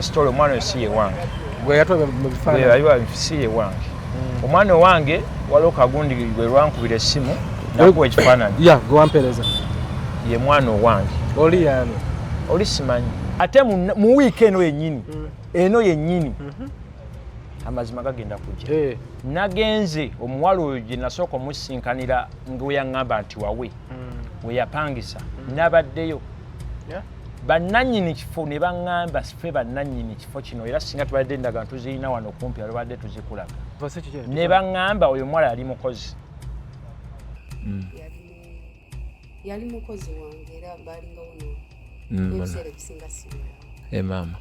Story omwana si ye wange. Gwe yatwe mu bifaananyi. Gwe ayiwa si ye wange. Omwana wange waliwo kagundi gwe lwankubira essimu nakuwa ekifaananyi. Ya, gwe wampeereza. Ye mwana owange. Oli yani. Oli simanyi. Ate mu wiiki eno yennyini. Eno yennyini. Amazima gagenda kujja. Nagenze omuwala oyo gye nasooka omusinkanira ng'we yaŋŋamba nti wawe. We yapangisa. Nabaddeyo. Bannannyini kifo ne baŋŋamba ffe bannannyini kifo kino era singa tubadde endagano tuzirina wano kumpi alibadde tuzikulaga. Ne baŋŋamba oyo omuwala yali mukozi. Yali mukozi wange era baalinga wono. Ebiseera ebisinga siwe. Maama.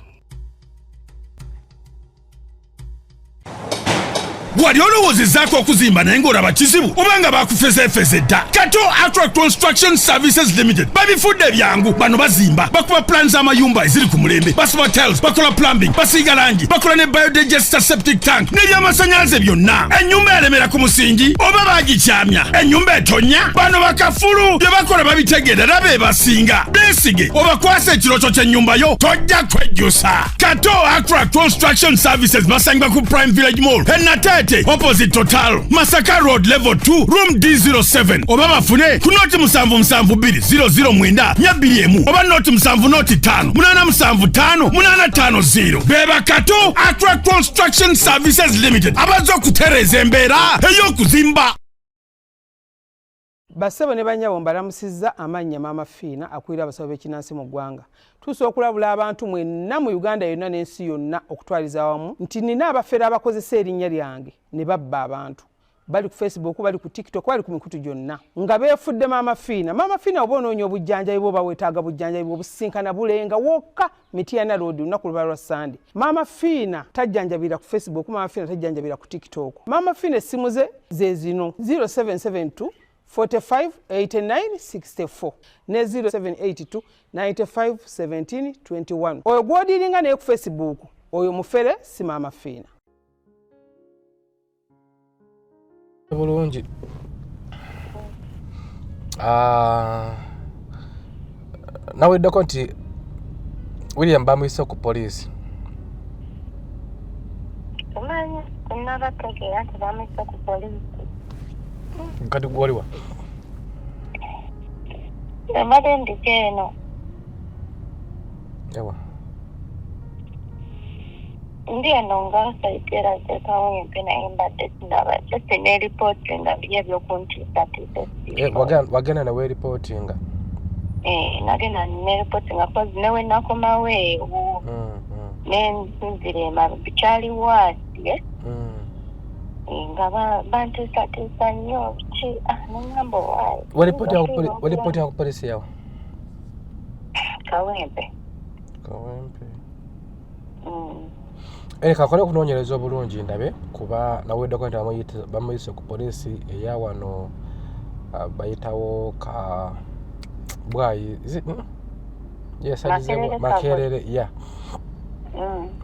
Wali olowoozezzaako okuzimba naye ng'olaba kizibu obanga bakufezeefeze dda. Kato Attract Construction Services Limited babifudde byangu. Bano bazimba, bakuba plan z'amayumba eziri ku mulembe, basiba tiles, bakola plumbing, basiiga langi, bakola ne biodigester septic tank n'ebyamasannyalaze byonna. Ennyumba eremera ku musingi oba baagikyamya, ennyumba etonya. Bano bakafulu bye bakola babitegeera era be basinga. Beesige obakwasa ekirooto ky'ennyumba yo tojja kwejjusa. Kato Attract Construction Services basangibwa ku Prime Village Mall Enate opposite Total Masaka Road level 2 room D07 oba bafune ku noti 772009 oba noti 7585 beba Kato Attract Construction Services Limited abazo okutereza embeera ey'okuzimba. Basebo ne banyawo mbalamusizza amannya Maama Fiina akulira abasawo b'ekinnansi mu ggwanga. Tuusa okulabula abantu mwenna mu Uganda yonna n'ensi yonna okutwaliza awamu nti nina abafere abakozesa erinnya lyange ne babba abantu. Bali ku Facebook, bali ku TikTok, bali ku mikutu gyonna. Nga beefudde Maama Fiina. Maama Fiina oba onoonya obujjanjabi bwo bawetaaga bujjanjabi bw'obusinkana bulenga wokka Mityana Road olunaku lwa Sunday. Maama Fiina tajjanjabira ku Facebook, Maama Fiina tajjanjabira ku TikTok. Maama Fiina essimu ze zino 0772 45 89 64 ne 0782 95 17 21. Oyo gwodiringa naye ku Facebook oyo mufere si Maama Fiina. Bulungi. Naweddeko nti William bamuyise ku poliisi. Omanyi nabategeera nti bamuyise ku poliisi. Kati gwoliwa? Mbadde ndiko eno. Ewa. Ndi eno nga saitera zekawo empe naye mbadde sindaba. Just ne reportinga bye ebyokuntiisatiisa. Wagenda nawe reportinga? Nagenda ne reportinga kozi newe nakomawo ewo. Nensinzira ema bikyali waasi. Nga bantiisatiisa nnyo ki nengamba waayo. Walipoti ku polisi yawo? Kawempe. Kakole okunoonyereza obulungi ndabe kuba naweddeko nti bamuyise ku polisi eya wano bayitawo ka bwayi Makerere ya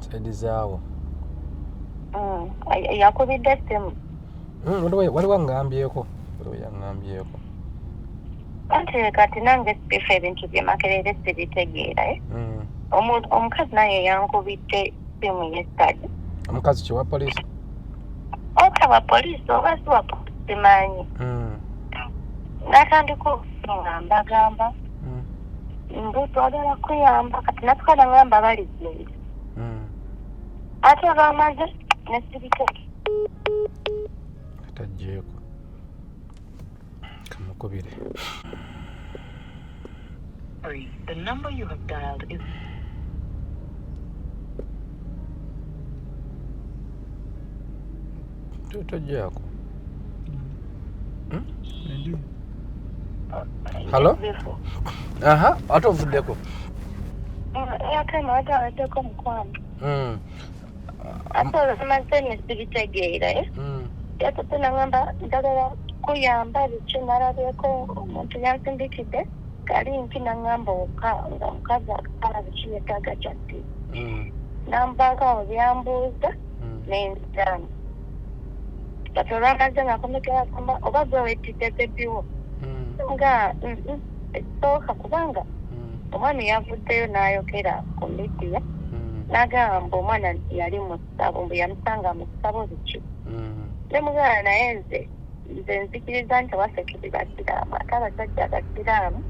saidi zaawo. Yakubidde essimu. Waliwo aŋŋambyeko. Anti kati nange sifa ebintu bye Makerere sibitegeera. Omukazi naye yankubidde essimu yesterday. Omukazi ki wa poliisi? Wa poliisi oba si wa poliisi simanyi. Natandika okungambagamba. Mbuto olala kuyamba kati natukala ngamba balizire. Ate bamaze nesibitegeera. Atajjeeko. Kamukubire. Sorry, the number you have dialed is Tajjaako. Hello? Aha, ate ovuddeko. Ate nawaddeko mukwano. Ate olamaze nesibitegeera. Ate nangamba njagala kuyamba biki nalabyeko omuntu yansindikidde kali nti nangamba nga mukazi akala biki yeetaaga kyadde. Nambaga obyambuuza nenziramu. kati olwamaze ng'akomekera kamba oba gwe weetidde bebiwo nga ekisooka kubanga omwami yavuddeyo n'ayogera ku midiya n'agamba omwana yali mu ssabo mbu yamusanga mu ssabo biki ne mugana naye nze nzikiriza nti wasekiri basiraamu ate abasajja abasiraamu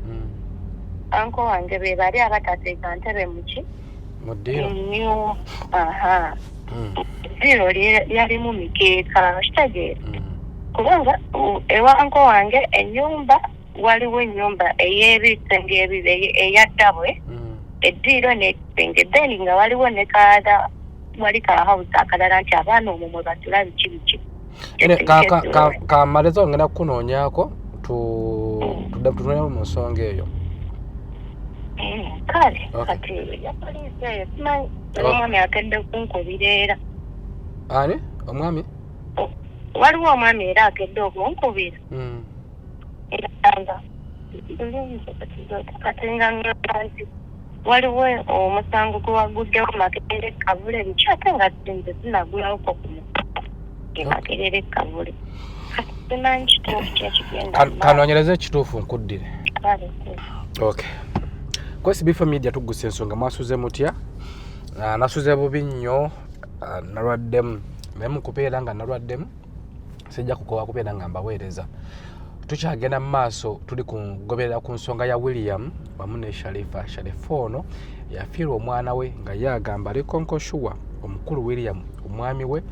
anko wange be bali abatateeka ntebe muki ziro lyalimu mikeeka kitegeera kubanga ewa anko wange ennyumba waliwo ennyumba ey'ebisenge ebibiri eyaddabwe eddiiro n'ekisenge then nga waliwo ne kaada wali kahawuzi akalala nti abaana omwo mwe basula biki biki kamaleza ongenda kukunoonyaako tutunule mu nsonga eyo kale kati ya poliisi eyo simanyi omwami akedde kunkubira era ani omwami waliwo omwami era akedde okunkubira kati nga ngamba nti waliwo omusango gwe waguddewo Makerere Kavule biki ate nga nze sinagulawoko ku Makerere Kavule simanyi kituufu kyekigenda kanoonyereza ekituufu nkuddire okay kwesi Bifo Media tugguse ensonga mwasuze mutya nasuze bubi nnyo nalwaddemu naye mukubeera nga nalwaddemu sijja kukoba kubeera nga mbaweereza tukyagenda mu maaso tuli kugoberera ku nsonga ya William wamu ne Sharifa ono yafiirwa omwana we nga yagamba aliko nkoshuwa omukulu William omwami we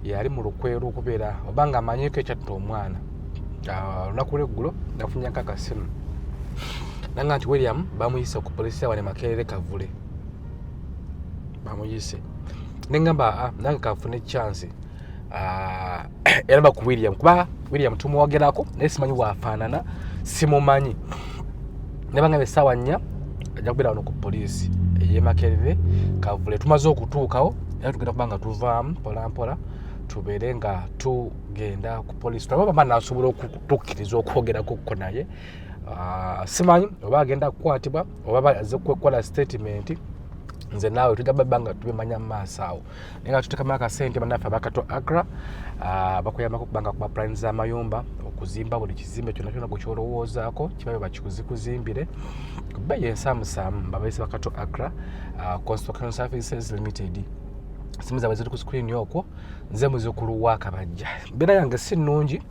yali mu lukweru okubeera oba nga amanyiiko ekyatta omwana olunaku lw'eggulo nafunye nkakasimu nanga nti William bamuyise ku polisi awane Makerere Kavule bamuyise nengamba nange kanfune chance eraba ku William kuba William tumuwogerako naye simanyi waafaanana simumanyi nebanga besaawa 4 ajja kubeera wano ku polisi eye Makerere Kavule tumaze okutuukawo era tugenda kubanga tuvaamu mpolampola tubeere nga tugenda ku polisi tulaba bamana asobola okutukkiriza okwogerako ko naye simanyi oba agenda kukwatibwa oba azze kukola statement nze naawe tujja babanga tubimanya mu maaso awo naye nga tuteekamu akasente bannaffe abakato Accra bakuyambako kubanga kuba plans z'amayumba okuzimba buli kizimbe kyonna kyonna gwekyolowoozaako kibabe bakikuzimbire kuba yensamusamu babayise bakato Accra Construction Services Limited simu zaabwe ziri ku screen okwo nze muzukulu wa Kabajja mbeera yange si nnungi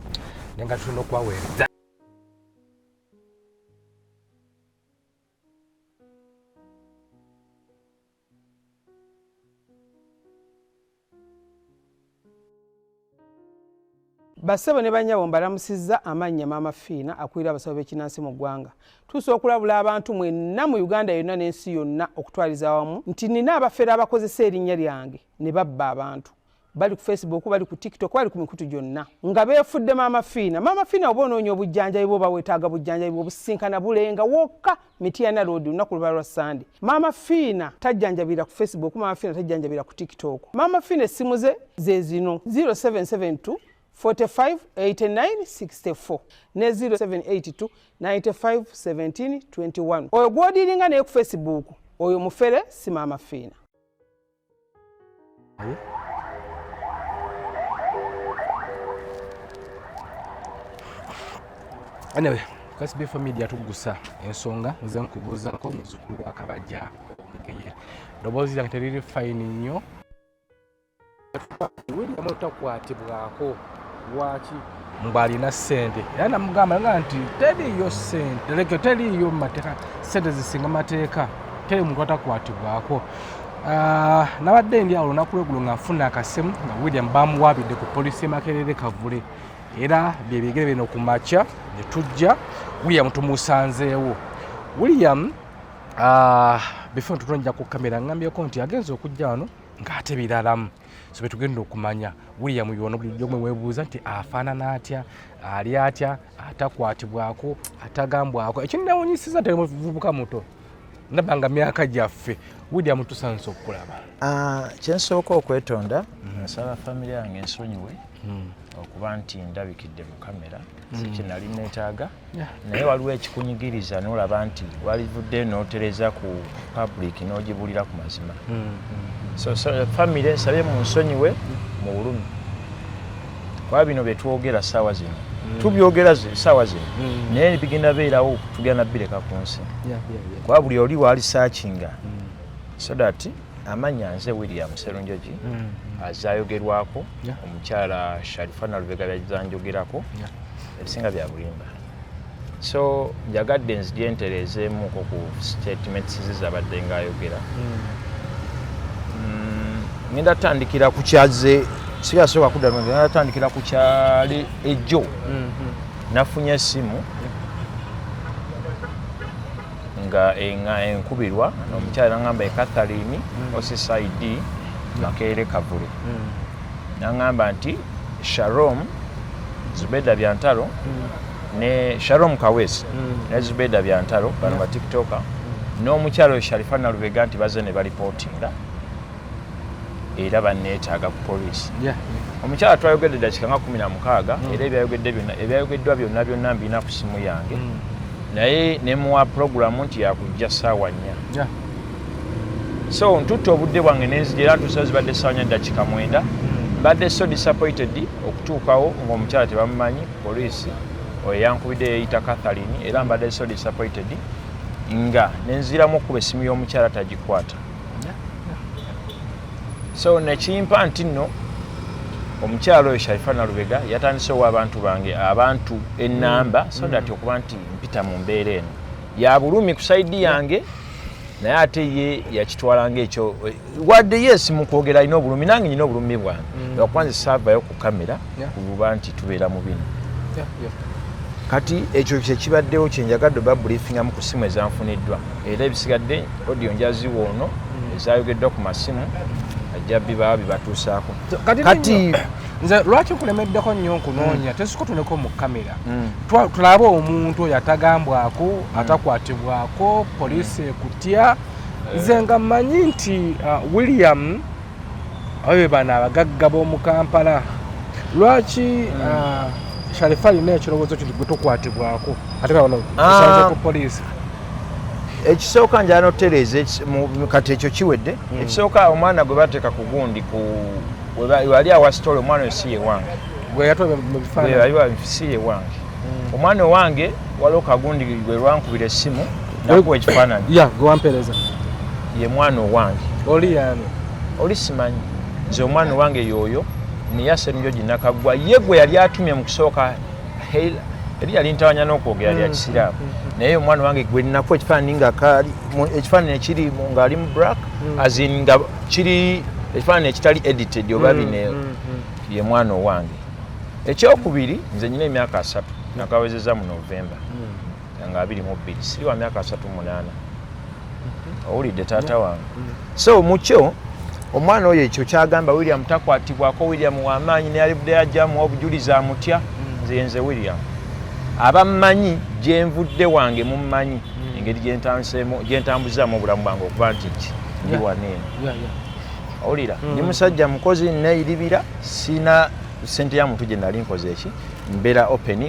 naye nga tulina okubaweereza Bassebo ne banyabo mbalamusizza amannya Maama Fiina akulira abasawo b'ekinnansi mu ggwanga. Tusobola okulabula abantu mwenna mu Uganda yonna n'ensi yonna okutwaliza awamu nti nina abafere abakozesa erinnya lyange ne babba abantu. Bali ku Facebook, bali ku TikTok, bali ku mikutu gyonna. Nga beefudde Maama Fiina. Maama Fiina oba onoonya obujjanjabi bwo oba weetaaga bujjanjabi bwo businkana bulenga wokka Mityana Road lunaku luba lwa Sunday. Maama Fiina tajjanjabira ku Facebook, Maama Fiina tajjanjabira ku TikTok. Maama Fiina essimu ze zino 0772 45 89 64 ne 0782 95 17 21. Oyo gwodiringa naye ku Facebook oyo mufere si Maama Fiina. Anyway, kwesi Bifo Media tugusa ensonga nze nkubuuzako muzukulu wa Kabajja omugeye ddoboozi lyange teriri fayini nnyo William otakwatibwako lwaki mbu alina ssente era namugamba nga nti teriyo ssente leke teriyo mateeka ssente zisinga mateeka teri muntu atakwatibwako nabadde ndi awo olunaku lweggulo nga nfuna akasimu nga William bamuwaabidde ku polisi Makerere Kavule era byebigere bino ku makya ne tujja William tumusanzeewo William before tutonja ku kamera ngambyeko nti agenza okujja wano ng'ate biralamu so betugenda okumanya William yono bulijjo mwe webuuza nti afaanana atya ali atya atakwatibwako atagambwako ekinawunyisiza teri muvubuka muto nabanga myaka gyaffe William tusanze okulaba kyensooka okwetonda nsaba famire yange ensonyiwe okuba nti ndabikidde mu kamera sikinali neetaaga naye waliwo ekikunyigiriza n'olaba nti walivudde n'otereza ku public n'ogibulira ku mazima so famire nsabye mu nsonyiwe mu bulumi kwa bino betwogera ssaawa zino tubyogera ssaawa zino naye bigenda beerawo tugenda bireka ku nsi kwa buli oli waali searchinga so that amanya nze William Sserunjogi azayogerwako omukyala Sharifa Nalubega byazanjogerako ebisinga bya bulimba so njagadde nzigyentereezeemuko ku statements zizabadde ngaayogera ngenda tandikira ku kyaze siyasooka kudda ngenda tandikira ku kyali ejjo nafunye essimu nga enkubirwa omukyala nangamba Catherine Osisaidi Makerere Kavule nangamba nti Shalom Zubeda Byantalo ne Shalom Kawesi ne Zubeda Byantalo bano ba TikToker n'omukyala Sharifa Nalubega nti baze ne balipotinga era banneetaaga ku poliisi omukyala twayogedde dakika nga 16 era ebyayogeddwa byonna mbina ku simu yange naye nemuwa puroguramu nti yakujja ssaawa 4 so ntutta obudde bwange nenzija era ntuusa zibadde ssaawa 4 dakika 9 mbadde so disappointed okutuukawo ng'omukyala tebamumanyi poliisi oyo yankubidde yeyita Catherine era mbadde so disappointed nga nenziramu okuba essimu y'omukyala tagikwata so nekimpa nti nno omukyalo oyo Sharifa Nalubega yatandisewo abantu bange abantu ennamba so that okuba nti mpita mu mbeera eno ya bulumi ku saidi yange naye ate ye yakitwalanga ekyo wadde yes mu kwogera alina obulumi nange nyina obulumi bwange lwakubanze saavayo ku kamera kuba nti tubeera mu bino kati ekyo kyekibaddewo kyenjagadde babriefingamu ku simu ezanfuniddwa era ebisigadde audio njaziwo ono ezayogeddwa ku masimu ajjabbi baba bibatuusaako kati nze lwaki nkulemeddeko nnyo nkunoonya tesiko tuleko mu kamera tulabe omuntu oyo atagambwako atakwatibwako poliisi ekutya nze nga mmanyi nti William oyo bano abagagga b'omu Kampala lwaki Sharifa alina ekirowoozo kiti gwe tokwatibwako ate bano tusanze ku poliisi ekisooka njala notereeza kati ekyo kiwedde ekisooka omwana gwe bateeka ku gundi wali awa sitole omwana oyo si ye wange si ye wange omwana owange waliwo kagundi gwe lwankubira essimu nakuwa ekifaananyi gwampeereza ye mwana owange oli yani oli simanyi nze omwana owange yoyo niye Sserunjogi Nakaggwa ye gwe yali atumye mu kusooka eri yali ntawanya n'okwogera lya kisiraamu naye omwana wange gwe ninakuwa ekifaananyi nga kaali ekifaananyi ekiri ng'ali mu black azin nga kiri ekifaananyi ekitali edited oba bino ye mwana owange ekyokubiri nze nyina emyaka 3 nakawezeza mu Novemba nga 22 siri wa myaka 38 owulidde taata wange so mukyo omwana oyo ekyo kyagamba William takwatibwako William w'amaanyi neyalibudde yajjamuwa obujulizi amutya nze William abammanyi gyenvudde wange mummanyi engeri gyentambuzaamu obulamu bwange okuba nti ndi waneeno owulira ndi musajja mukozi neeyiribira sina sente ya muntu gye nali nkoze eki mbeera open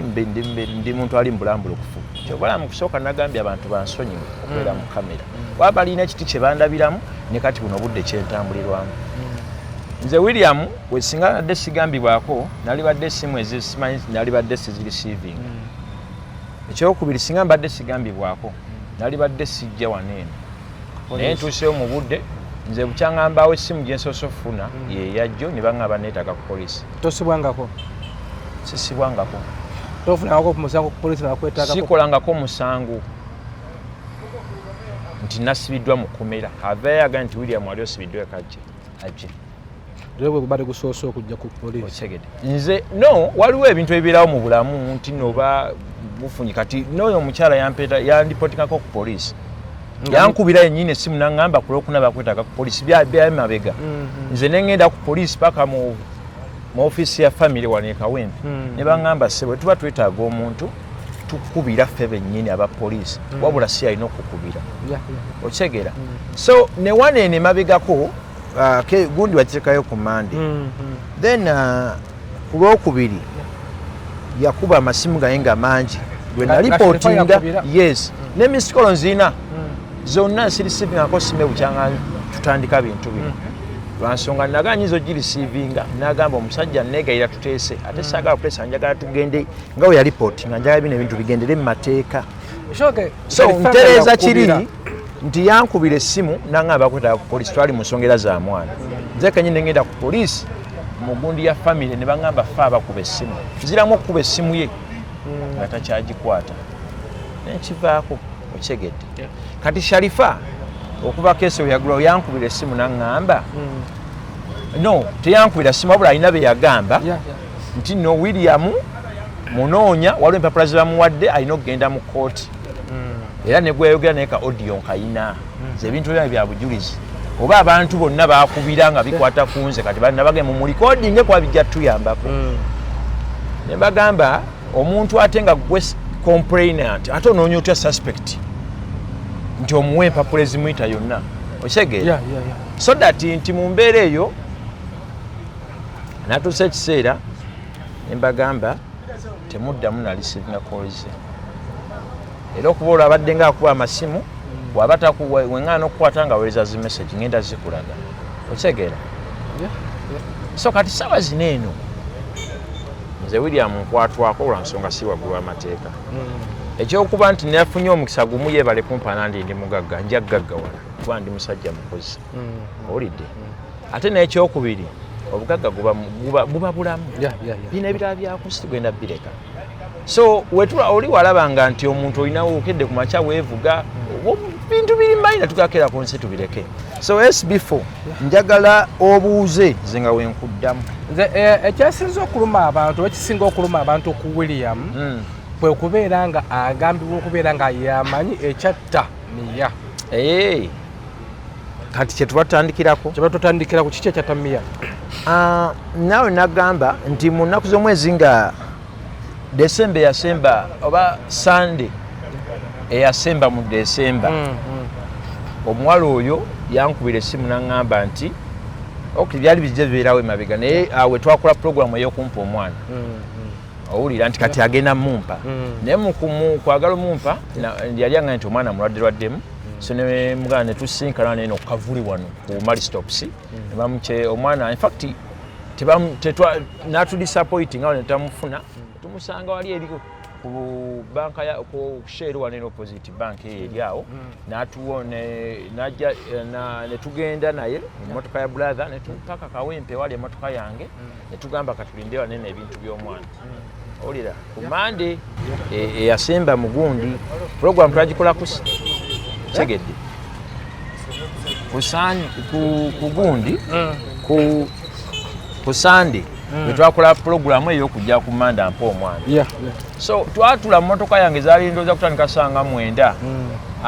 ndi muntu ali mbulambulukufu kyobalamu kusooka nagambye abantu bansonyiwe okubeera mu kamera kuba balina ekiti kye bandabiramu ne kati buno obudde kyentambulirwamu nze William wesinga nadde sigambibwako nali badde essimu ezisimanyi nali badde sizireceiving ekyokubiri singa mbadde sigambibwako nali badde sijja waneeno naye ntuuseyo mu budde nze bukyaŋŋambaawo essimu gye nsoose okufuna ye yajjo ne baŋŋamba neetaaga ku poliisi tosibwangako sisibwangako tofunangako ku musango ku poliisi nakwetaagako sikolangako musango nti nasibiddwa mu kkomera aveeyo agambye nti William wali osibiddwa ajje bwe bade gusoose okujja ku poliisi okyegedde nze no waliwo ebintu ebibeerawo mu bulamu nti noba bufunyi kati n'oyo omukyala yandipotingako ku poliisi yankubira yennyini essimu naŋŋamba ku lwokuna bakwetaaga ku poliisi byamabega nze neŋŋenda ku poliisi paka mu ofiisi ya famire wano e Kawempe ne baŋŋamba ssebo tuba twetaaga omuntu tukubira ffe bennyini aba poliisi wabula si alina okukubira okyegera so ne waneeno emabegako gundi bakiteekayo ku Mande then ku lwokubiri yakuba amasimu gaye nga mangi gwe nalipootinga yes ne misikolo nzina zonna sirisivingako sime bukyanga tutandika bintu bino lwansonga naganyiza ogirisiivinga n'agamba omusajja neegayira tuteese ate saagala kuteesa njagala tugende nga we yalipooti nga njagala bino ebintu bigendere mu mateeka so ntereeza kiri nti yankubira essimu naŋŋamba bakwetaaga ku poliisi twali mu nsonga era za mwana nze kenyini ne ngenda ku poliisi mu gundi ya famire ne baŋŋamba fe abakuba essimu nziramu okukuba essimu ye nga takyagikwata nenkivaako okyegedde kati Sharifa okuva keesi weyagulawo yankubira essimu naŋŋamba no teyankubira essimu wabula alina be yagamba nti no William munoonya waliwo empapula ze bamuwadde alina okugenda mu kooti era ne gweyogera naye ka audio nkayina ebintu byabwe bya bujulizi oba abantu bonna bakubira nga bikwata ku nze kati nabagenda mu recording kuba bijja tuyambako ne bagamba omuntu ate nga gwe complainant ate onoonya otya suspect nti omuwe empapula ezimuyita yonna okitegeera so that nti mu mbeera eyo natuusa ekiseera ne mbagamba temuddamu na receiving calls era okuba olwabadde ngaakuba amasimu waba weŋŋaana okukwata nga weereza zi message ngenda zikulaga okitegeera so kati saawa zino eno nze William nkwatwako olwansonga si waggulu w'amateeka ekyokuba nti nafunye omukisa gumu yeebale kumpana ndi mugagga nja gaggawala kuba ndi musajja mukozi owulidde ate n'ekyokubiri obugagga buba bulamu bino ebirala byakusi tugenda bireka so oli walabanga nti omuntu olinawo okedde ku makya weevuga bintu birimbalina tukakera ku nsi tubireke so SB4 njagala obuuze nze nga wenkuddamu ekyasinza okuluma abantu ekisinga okuluma abantu ku William kwe kubeera nga agambibwa okubeera nga yamanyi ekyatta Mia kati kyetubatandikirako kiki ekyatta Mia naawe nagamba nti mu nnaku z'omwezi nga Desemba yasemba oba Sunday eyasemba mu Desemba omuwala oyo yankubira essimu naŋŋamba nti byali bijja bibeerawo emabega naye awe twakola puroguramu ey'okumpa omwana owulira nti kati agenda mumpa naye mukwagala omumpa yali aŋŋambye nti omwana mulwaddeemu so ne mugana ne tusinkana neno ku Kavuli wano ku Maristops omwana infact natudisappointing awo netamufuna tumusanga wali eri ku banka ku share wano opposite bank eri awo netugenda naye emmotoka ya brother netupaka Kawempe wali emmotoka yange netugamba katulinde wanene ebintu by'omwana olira ku Monday eyasemba mugundi program twagikola tegedde ku gundi ku Sunday twakola programu ey'okujja ku Manda mpa omwana so twatula mu mmotoka yange zaali ndowooza kutandika ssanga 9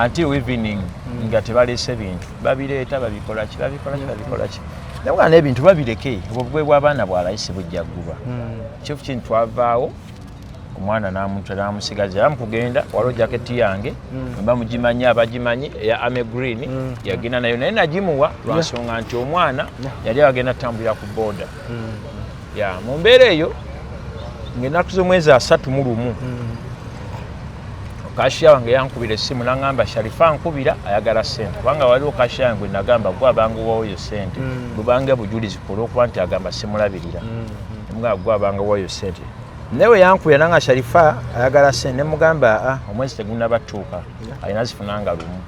until evening nga tebaleese bintu babireeta babikola ki naye n'ebintu babireke obwo bwe bw'abaana bwalayisi bujja ggulwa kifu kintu twavaawo omwana namusigaza era mukugenda waliwo jaketi yange bamugimanyi abagimanyi eya Ame Green yagenda nayo naye nagimuwa lwansonga nti omwana yali agenda tambulira ku boda mu mbeera eyo ng'ennaku z'omwezi 31 kashiya wange yankubira essimu naŋŋamba Sharifa nkubira ayagala ssente kubanga waliwo kashiya yange nagamba gwe abanga owayo ssente bubange bujulizi olw'okuba nti agamba simulabirira nemugamba gwe abanga owayo ssente newe yankubira nanga Sharifa ayagala ssente nemugamba omwezi tegunnabatuuka alina zifunanga lumu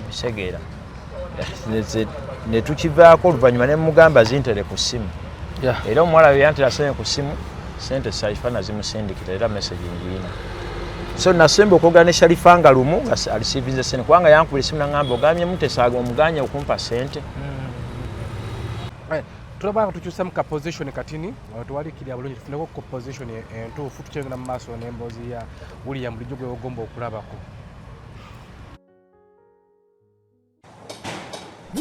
bisegeera ne tukivaako oluvannyuma nemugamba zintere ku ssimu era omuwala we yantera ssente ku ssimu ssente Sharifa nazimusindikira era message ngiina so nasemba okwogera ne Sharifa nga lumu nga alisiivinze ssente kubanga yankubira essimu naŋŋamba ogambye tesaaga omuganye okumpa ssente tulabanga tukyusa mu position katini tuwalikirya bulungi tufuneko ku position entuufu tukyengera mu maaso n'emboozi ya William bulijjo gwe ogomba okulabako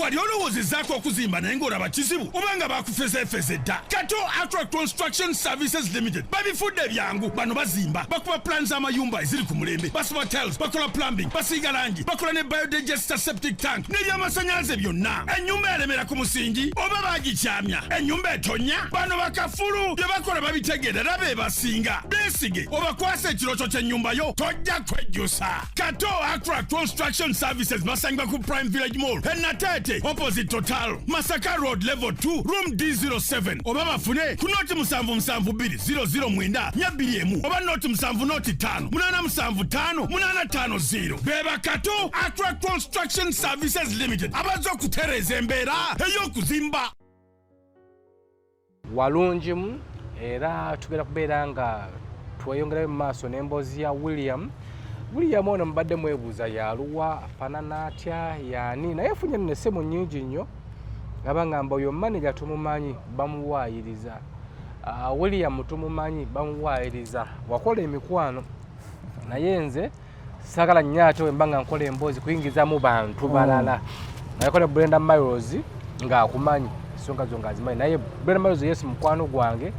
wali olowoozezzaako okuzimba naye ng'olaba kizibu obanga bakufezefeze dda Kato Attract Construction Services Limited babifudde byangu bano bazimba bakuba plan z'amayumba eziri ku mulembe basiba tiles bakola plumbing basiiga langi bakola ne biodigester septic tank n'ebyamasannyalaze byonna ennyumba yalemera ku musingi oba baagikyamya ennyumba etonya bano bakafulu bye bakola babitegeerera be basinga beesige obakwasa ekirooto ky'ennyumba yo tojja kwejjusa Kato Attract Construction Services basangibwa ku Prime Village Mall Enate Mate opposite Total Masaka Road level 2 room D07 oba bafune ku noti 772009 nyabiriemu oba noti 705 875 beba Kato Aqua Construction Services Limited abazo kutereza embeera ey'okuzimba walungimu era tugenda kubeera nga tweyongerayo mu maaso n'emboozi ya William ono mbadde mwebuuza yaluwa afaanana atya yaani naye funye nno essimu nnyingi nnyo ngaba ngamba oyo manager tumumanyi bamuwaayiriza William tumumanyi bamuwaayiriza wakola emikwano naye nze saagala nnyo ate wemba nga nkola emboozi kuyingizamu bantu balala nayekola Brenda Miles ng'akumanyi ensonga zo ng'azimanyi naye Brenda Miles yes mukwano gwange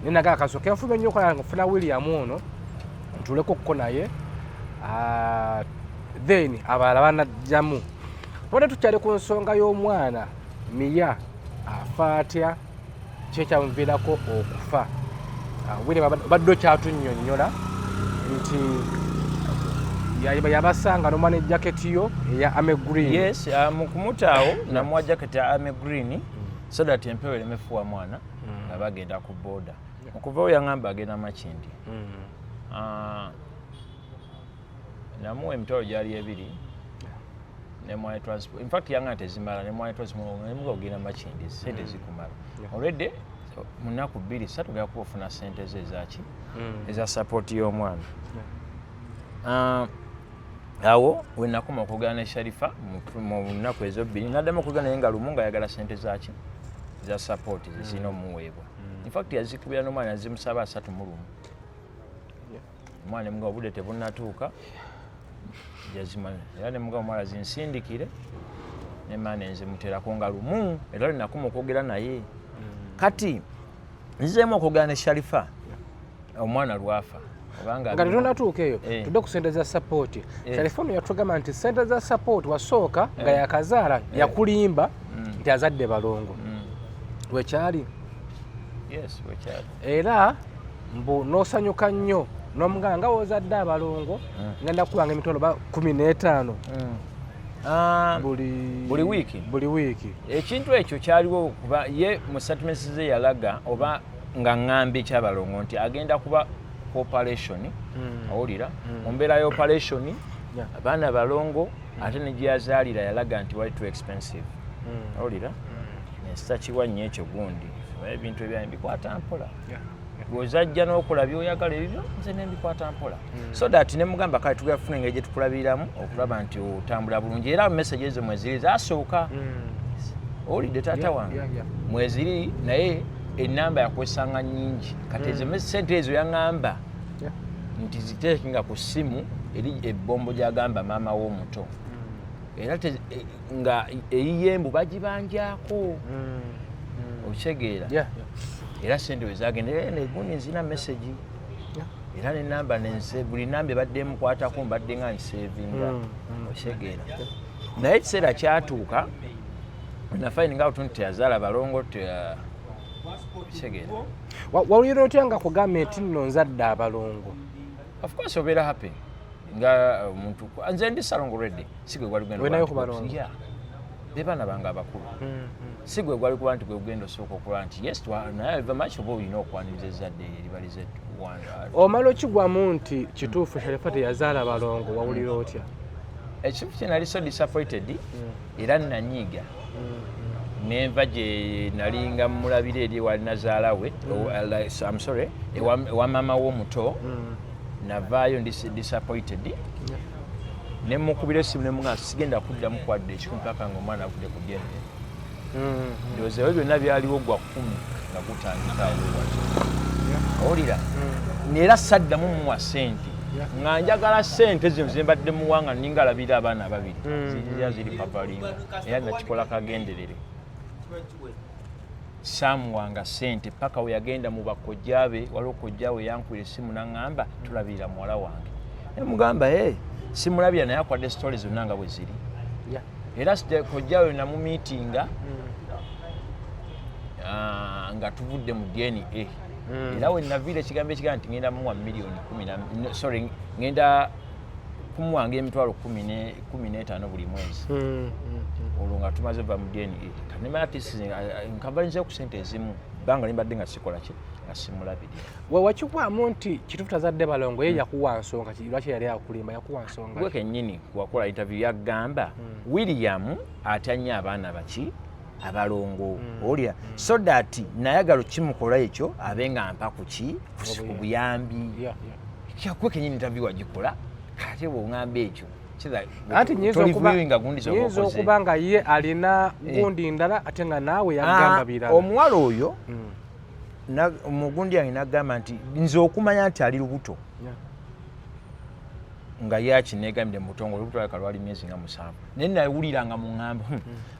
ninaga akasoke nfube nnyo okola nfuna William ono ntuleko okko naye then abalala banajjamu twade tukyali ku nsonga y'omwana Mia afa atya kyekyamuviirako okufa William badde okyatunnyonnyola nti yabasanga n'omwana ejaketi yo eya Ame Green. Yes, mu kumutaawo namuwa jaketi ya Ame Green so that empewo eremefuwa mwana nga bagenda ku boda okuvaawo yaŋŋamba agenda Makindi. Namuwa emitwalo gyali ebiri nemwaye transport. In fact yaŋŋamba tezimala nemwaye transport nemuga ogenda Makindi sente zikumala. Already mu nnaku 2-3 tugenda kuba ofuna sente ze ezaki eza support y'omwana. Awo we nakoma okugana ne Sharifa mu nnaku ezo 2 naddamu okugana naye nga lumu nga ayagala sente zaki za support zisina omuweebwa. In fact yazikubira n'omwana azimusaba 3 mu lumu. Omwana emuga obudde tebunnatuuka yazimala era nemuga omwana zinsindikire nemaana nzimuteerako nga lumu era nakoma okwogera naye kati nzizeemu okugana ne Sharifa omwana lwafa nga tetunatuuka eyo tudde ku sente za support. Telefoni yatugamba nti sente za support wasooka nga yakazaala yakulimba nti azadde balongo wekyali era mbu n'osanyuka nnyo n'omugamba nga wozadde abalongo ngenda kubanga emitwalo 15 buli wiiki. Ekintu ekyo kyaliwo kuba ye mu settlements ze yalaga oba nga ŋŋamba ekyabalongo nti agenda kuba operation awulira ombeera ya operation abaana balongo ate ne gyeyazaalira yalaga nti wali too expensive awulira nsita kiwa nnyo ekyo gundi ebintu ebyange bikwata mpola bw'ozajja n'okola by'oyagala ebyo nze ne mbikwata mpola so that ne mugamba kale tugenda kufuna engeri gye tukulabiriramu okulaba nti otambula bulungi era message ezo mweziri zasooka owulidde taata wange mweziri naye enamba yakwesanga nnyingi kati ezo sente ezo yaŋŋamba nti ziteekinga ku ssimu eri ebbombo gyagamba maama w'omuto era nga eyiyembu bagibanjako okitegeera era sente we zagenda era negundi nzina message era nenamba nense buli namba ebadde emukwatako mbadde nga nsevinga okitegeera naye ekiseera kyatuuka nafayininga otuntu teyazaala balongo kitegeera wawulira otya nga kugamba nti nno nzadde abalongo. Of course obeera happy nga omuntu nze ndi salongo ready sigwe gwali gwendayo ku balongo be baana bange abakulu sigwe gwali kuba nti gwe ugenda osooka okulaba nti yes naye eva maki oba olina okwaniriza ezzadde eribalize omala okigwamu nti kituufu Sharifa teyazaala balongo wawulira otya? Ekintu kye nali so disappointed era nanyiiga nenva gye nalinga mulabira eri ewalinazaala we I'm sorry ewa maama w'omuto navaayo disappointed ne mukubira essimu ne muga sigenda kuddamu kwadde ekikumpaka nga omwana avudde ku ddembe ndowooza ebyo byonna byaliwo gwa 10 nga gutandikaawo owulira era saddamu muwa ssente nga njagala ssente zino zembadde muwanga ningalabira abaana ababiri ziriya ziri papalinga era nakikola kagenderere samuwanga ssente paka we yagenda mu bakojjaabe waliwo kojjaawe yankwira essimu naŋŋamba tulabirira muwala wange nemugamba simulabira naye akwadde story zonna nga bwe ziri era kojjaawe namumiitinga nga tuvudde mu DNA era we naviira ekigambo ekigamba nti ngenda muwa miliyoni 10 sorry ngenda kumuwanga emitwalo 15 buli mwezi olwo nga tumaze va mu DNA nkabalinze ku ssente ezimu bbanga limbadde nga sikola ki nga simulabirira wakikwamu nti kituufu tazadde balongo ye yakuwa nsonga lwaki yali akulimba yakuwa nsonga gwe kennyini wakola interview yagamba William atanya abaana baki abalongo olya so that nayagala kimukola ekyo abe nga mpa kuki ku buyambi kyakwe kennyini interview wagikola ate bw'oŋŋamba ekyo anti nyinza okuba nga ye alina gundi ndala ate nga naawe yagamba birala omuwala oyo omugundi yange nagamba nti nze okumanya nti ali lubuto nga yakinegambye mu butongole olubuto lwaka lwali myezi nga 7 naye nawuliranga mu ŋŋamba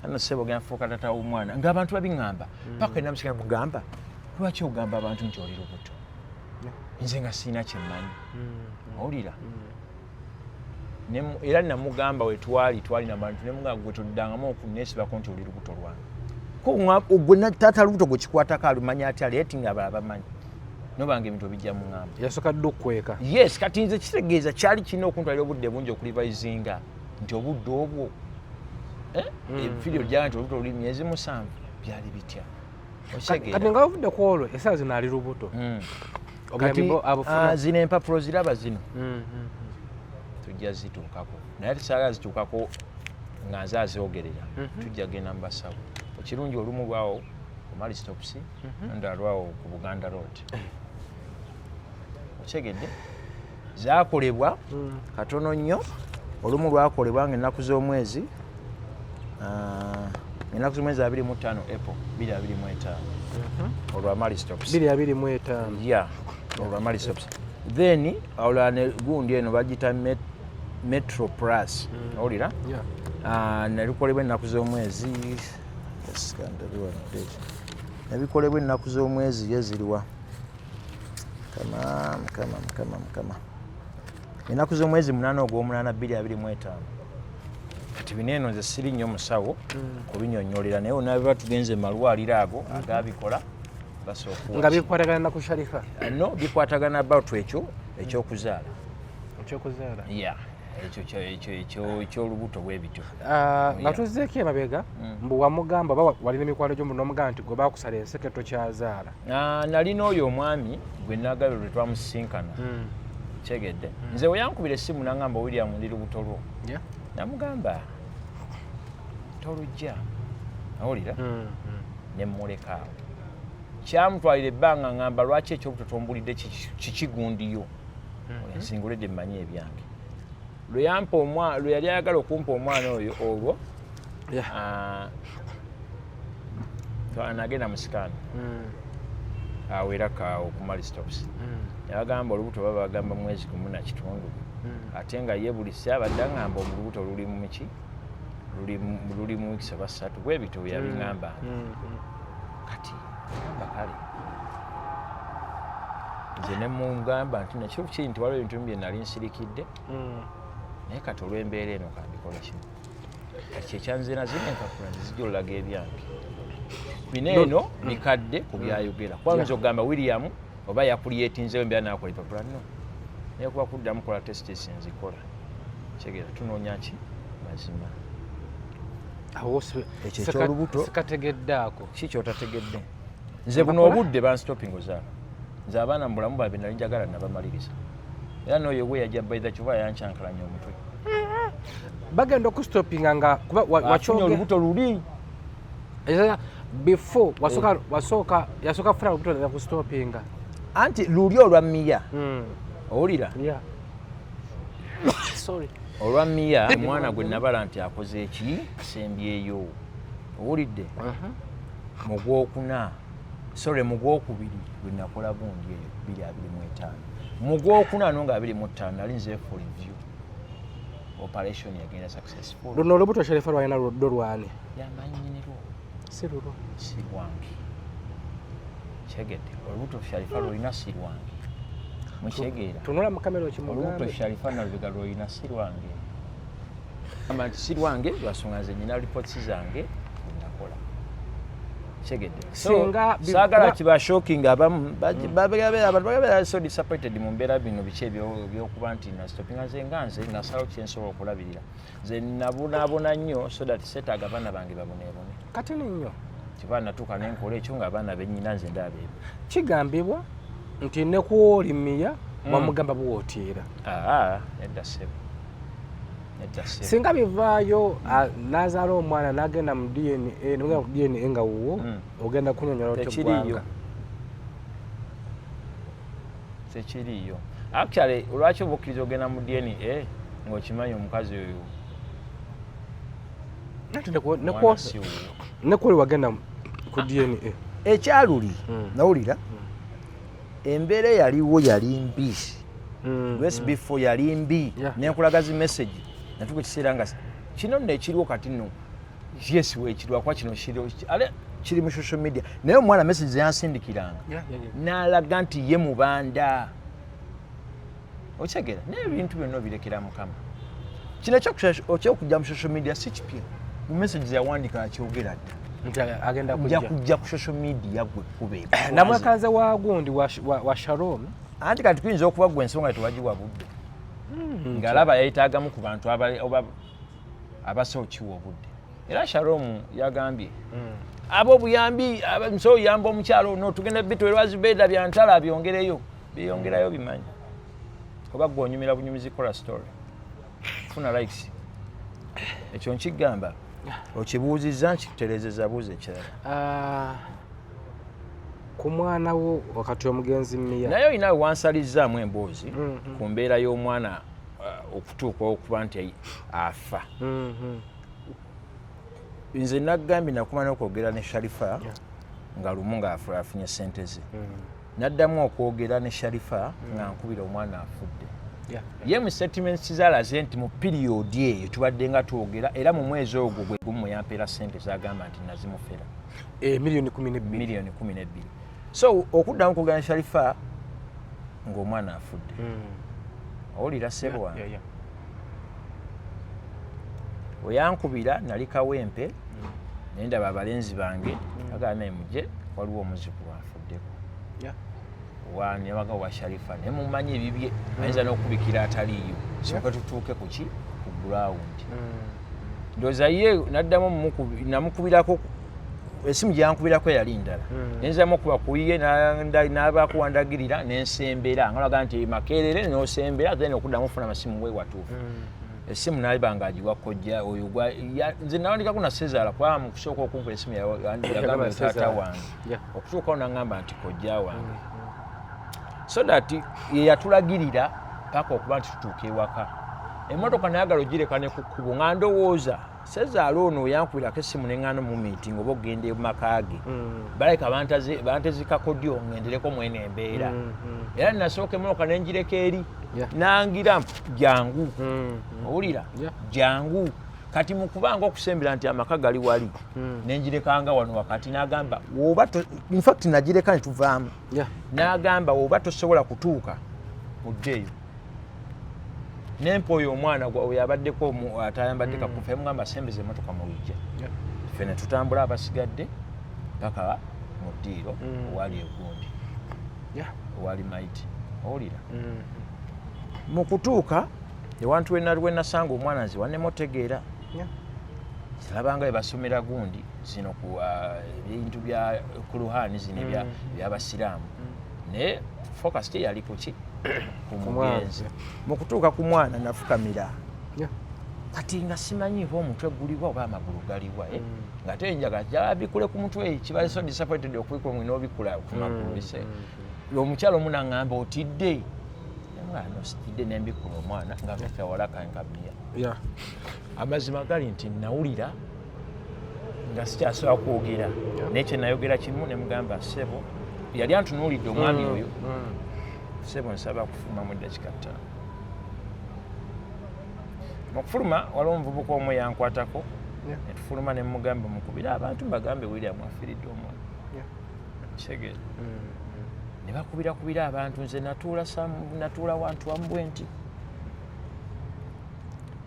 ano ssebo genda fuuka tata w'omwana ng'abantu babiŋŋamba paka enamusika mugamba lwaki ogamba abantu nti oli lubuto nze nga siina kyemmanyi owulira era namugamba twali nabantu nemugamba gwe toddangamu okuneesibako nti oli lubuto lwange gwe taata lubuto gwe kikwatako alumanya ati aleeti nga abala bamanyi nobanga ebintu obijja mu ŋŋamba yasooka dde okukweka yes kati nze kitegeeza kyali kirina okuntwalira obudde bungi okulivaizinga nti obudde obwo ebifidio gyaga nti olubuto luli myezi 7 byali bitya kati nga ovudde ku olwo esaawa zino ali lubuto zino empapulo ziraba zino tujja zituukako naye tusaala zituukako nga nze azoogerera tujja genda mu basawo ekirungi olumu lwawo ku Maristops endala lwawo ku Buganda Road okyegedde zakolebwa katono nnyo olumu lwakolebwa nga ennaku z'omwezi 25 April 2025 olwa Maristops 2025 olwa Maristops then awulane gundi eno bagita Metro Plus olira nalukolebwa ennaku z'omwezi nabikolebwa ennaku z'omwezi yeziriwa kama ennaku z'omwezi 8 ogw'omunana 2025 kati bineeno nze siri nnyo musawo kubinyonyolera naye onabiba tugenze malwaliro ago agabikola basookuwa nga bikwatagana na ku Sharifa no bikwatagana about ekyo ekyokuzaala yeah ekyolubuto bwebityo nga tuzzeeko emabega mbu wamugamba oba walina emikwano gyo nomugamba nti gwe bakusala enseke tokyazaala nalina oyo omwami gwe nagabiro lwe twamusinkana kyegedde nze we yankubira essimu nagamba William ndi lubuto lwo namugamba tolujja awulira nemmulekaawo kyamutwalira ebbanga ngamba lwaki ekyobuto tombulidde kikigundiyo ensinguledde mmanyi ebyange lwe yali ayagala okumpa omwana oyo olwo nagenda musikaani awerako ku Maristops yabagamba olubuto baba bagamba mwezi 10 ate nga ye buli saabadde aŋŋamba olubuto luli mu miki luli mu wiki 3 bwebito yabiŋŋamba kati bakale nze ne mugamba nti nakyo kiri nti waliwo ebintu bye nali nsirikidde naye kati olw'embeera eno kambikola kino kati ekyanze nazina empapula nzizijja olulaga ebyange bineeno bikadde ku byayogera kwanza okugamba William oba yakulyetinzewo embeera nakola empapula no naye kuba kuddamu kola testis nzikola kyegera tunoonya ki mazima ekyo ekyolubuto sikategedde ako ki kyotategedde nze buno obudde banstopingo zaabo nze abaana mu bulamu bwabwe nali njagala nabamaliriza era n'oyo bwe yajja baitha kyuba yankyankalanya omutwe bagenda okustopinga nga kuba wachoge olubuto luli before yasooka funa olubuto na kustopinga anti luli olwa miya owulira olwa miya omwana gwe nabala nti akoze eki asembyeyo owulidde mu gwokuna mu gwokubiri gwe nakola gundi eyo 2025 mu gwokuna no nga 2025 nali nze for review operation yagenda successful luno olubuto Sharifa lwalina lwoddo lwani yamanyi nyinirwo si lulwo si lwange kyegedde olubuto Sharifa lwolina si lwange mukyegeera tunula mu kamera okimugambe olubuto Sharifa nalubega lwolina si lwange ama nti si lwange lwasonga nze nyina reports zange nakola Chegede. Singa sagala kiba shocking abamu babera so disappointed mu mbera bino biche byokuba nti na stopping nganze nasalo kyensobola okulabirira nze nabona nnyo so that setaga abaana bange babonebone kati nnyo kiba natuuka nenkola ekyo nga abaana bennyina nze ndaba ebyo kigambibwa nti ne kuolimiya wamugamba bwoteera nedda ssebo singa bivaayo nazaala omwana n'agenda mu DNA nga wuwo ogenda kunyonyola oteggwanga tekiriyo actually olwaki oba okkiriza ogenda mu DNA ng'okimanyi omukazi oyo nekuli wagenda ku DNA ekyaluli nawulira embeera eyaliwo yali mbi before yali mbi nenkulagazi message natuka ekiseera nga kino nno ekiriwo kati nno yes weekirwa kwa kino kiri mu social media naye omwana message yansindikiranga n'alaga nti ye mubanda okyegera n'ebintu byonna obirekera mukama kino ekyokujja mu social media si kipya mu message yawandika akyogera dda nja kujja ku social media gwe kubeeko namwekaze wa gundi wa Sharon anti kati tuyinza okuba gwe ensonga tewagiwa budde ng'alaba yayitaagamu ku bantu abasobola okiwa obudde era Sharon yagambye ab'obuyambi nsobola oyamba omukyalo ono tugenda bitwerwazi beeda byantala byongerayo bimanyi oba gwe onyumira bunyumizi kola story funa likes ekyo nkigamba okibuuzizza nkikutereezezza buuza ekirala ku mwana wo wakati omugenzi Mia naye olinawe wansalizzaamu emboozi ku mbeera y'omwana okutuuka okuba nti afa nze nagambye nakumana okwogera ne Sharifa nga lumu ng'afunye ssente ze naddamu okwogera ne Sharifa nga nkubira omwana afudde ye mu statements zalaze nti mu piriyodi eyo tubadde nga twogera era mu mwezi ogwo gwe gumu yampeera ssente zagamba nti nazimufera miliyoni 12 so okuddamu kwogera ne Sharifa ng'omwana afudde owulira ssebo wange weyankubira nali kawempe naye ndaba abalenzi bange agala naye mujje waliwo omuziku afuddeko nebaga wa Sharifa naye mumanyi ebibye ayinza n'okubikira ataliiyo soka tutuuke kuki ku gurawundi ndowooza ye naddamu namukubirako esimu gyankubirako yali ndala nenzamu okuba kuye n'abakuwandagirira nensembera ngalaga nti makerere n'osembera then okuddamu ofuna amasimu we watuufu esimu nayiba nga agiwa kojja oyo nze nawandikako na Sezaala kwa mu kusooka okumpa esimu yagamba taata wange okutuukawo nagamba nti kojja wange so that ye yatulagirira paka okuba nti tutuuka ewaka emmotoka nayagala ogireka ne ku kkubo nga ndowooza Sezaala ono yankubirako essimu neŋŋaana mu meeting oba ogenda mu maka ge baleka bantezikakodyo ngendereko mwene embeera era ninasooka emmotoka nenjireka eri nangira jangu owulira jangu kati mu kubanga okusembera nti amaka gali wali nenjirekanga wano wakati n'agamba woba in fact nagireka ne tuvaamu n'agamba woba tosobola kutuuka muddeeyo nempoyo omwana gwawe yabaddeko atayambadde kakufa emugamba sembeza emmotoka mu lujja ffe ne tutambula abasigadde paka mu ddiiro owali egundi owali maiti owulira mu kutuuka ewantu we nasanga omwana nze wannemotegeera labanga webasomera gundi zino ku ebintu bya kuluhani zino byabasiraamu naye focus yali kuki ku mugenzi mu kutuuka ku mwana nafukamira kati nga simanyiiba omutwe guliwa oba amagulu galiwa nga tenjaga jabikule ku mutwe kibali so disappointed okubikula mwina obikula ku magulu ise omukyalo omu naŋŋamba otidde omwana ositidde nembikula omwana nga kakyawala kankabya amazima gali nti nawulira nga sikyasobola kwogera naye kye nayogera kimu ne mugamba ssebo yali antunuulidde omwami oyo ssebo nsaba kufuluma mu ddakiika 5 mukufuluma waliwo omuvubuka omu yankwatako netufuluma ne mugamba mukubira abantu mbagambe William afiiridde omwana kitegeera ne bakubira abantu nze natuula wantu wambwe nti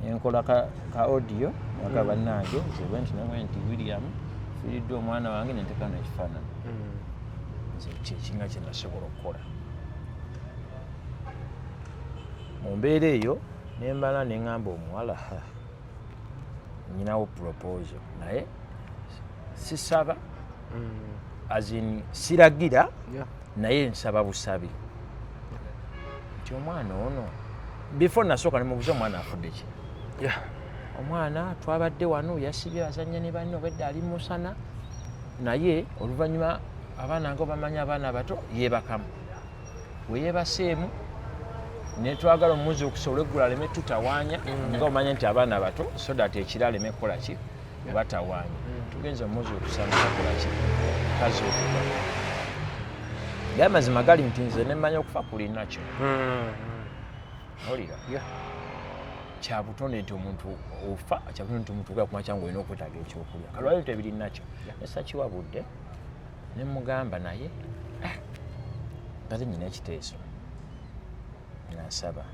nenkola ka audio naga bannange nze bwe nti namwe nti William fiiriddwa omwana wange ne nteekamu n'ekifaananyi nze kyekinga kye nasobola okukola mu mbeera eyo ne mbala ne ŋŋamba omuwala nyinawo proposal naye sisaba azin siragira naye nsaba busabi nti omwana ono before nasooka nemubuuza omwana afudde ki omwana twabadde wano yasibye azannya ne banne obedde ali musana naye oluvannyuma abaana nga bamanyi abaana abato yeebakamu we yeebaseemu netwagala omuzi okusobola eggulu aleme tutawaanya nga omanya nti abaana bato so that ekiro aleme kukola ki obatawaanya tugenza omuzi okusanga takola ki kazi okuba naye amazima gali nti nze nemanya okufa kulinakyo olira kyabutonde nti omuntu ofa kyabutonde nti omuntu ogala kumakya nga olina okwetaaga ekyokulya kalwaliro tebirinakyo nesakiwabudde nemugamba naye ate nyina ekiteeso nasaba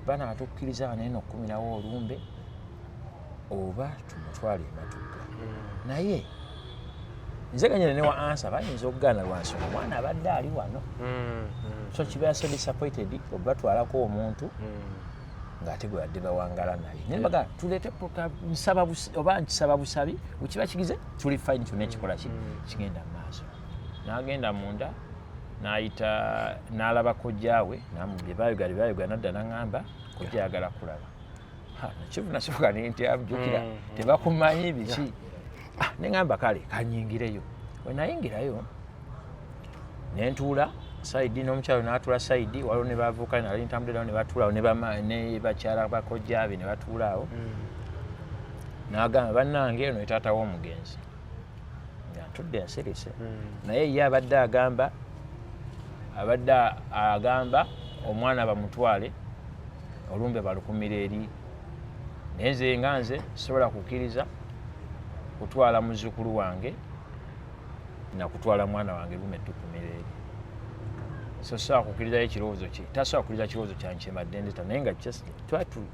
banaatukkiriza naye nokukumirawo olumbe oba tumutwale ematugga naye nze ganyina ne wa ansa bayinza okugaana lwansonga omwana abadde ali wano so kibeera so disappointed obatwalako omuntu ng'ate gwe badde bawangala naye naye baga tuleete oba nkisaba busabi wekiba kigize tuli fine kyonna ekikola kigenda mu maaso n'agenda munda n'ayita n'alaba kojjaawe byebayogala nadda n'aŋŋamba kojja ayagala kulaba nakivu nasooka ntyabujukira tebakumanyi biki neŋŋamba kale kanyingireyo we nayingirayo nentuula saidi n'omukyalo n'atuula saidi waliwo ne bavuuka nali ntambulirawo ne batuulaawo ne bakyala bakojjaabe ne batuulaawo n'agamba bannange eno etaata w'omugenzi nga ntudde nserese naye ye abadde agamba omwana bamutwale olumbe balukumira eri naye nze nga nze sobola kukkiriza kutwala muzzukulu wange nakutwala mwana wange lume tukumira eri so sobola kukkirizayo ekirowoozo ki tasobola kukkiriza kirowoozo kyange kyembadde ndeta naye nga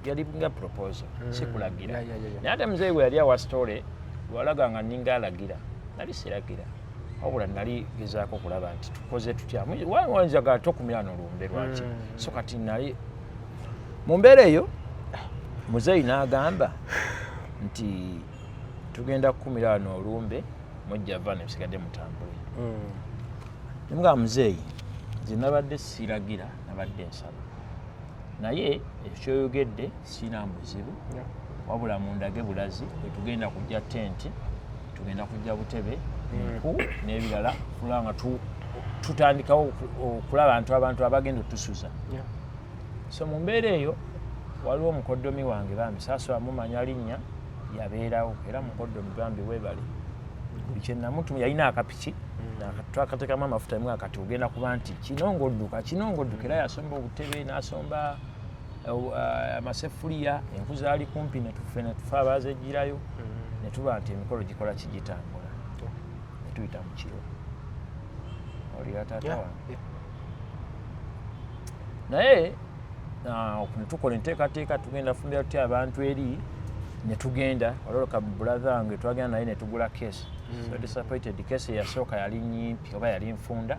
yali nga proposal sikulagira naye ate muzeeyi bwe yali awa story lwalaga nga ninga alagira nali siragira wabula nali gezaako okulaba nti tukoze tutya wanjagala tokumira n'olumbe lwaki so kati nali mu mbeera eyo muzeeyi n'agamba nti tugenda kukumira wano olumbe mujja va nemusigadde mutambule nemugamba muzeeyi nze nabadde siragira nabadde nsaba naye ekyoyogedde sina muzibu wabula mundage bulazi wetugenda kujja tenti tugenda kujja butebe enku n'ebirala kulaba nga tutandikawo okulaba abantu abagenda otusuza so mu mbeera eyo waliwo omukoddomi wange bambi saasobola mumanya linnya yabeerawo era mukoddomi bambi weebale buli kyenamutuma yalina akapiki twakateekamu amafuta emu akati ogenda kuba nti kino ng'odduka era yasomba obutebe n'asomba amasefuliya enku zaali kumpi netufe abaazejjirayo netuba nti emikolo gikola kigitambula netuyita mu kiro olira taata wange naye netukola enteekateeka tugenda fumbira tutya abantu eri netugenda ololoka brother wange twagenda naye netugula case so disappointed case eyasooka yali nyimpi oba yali nfunda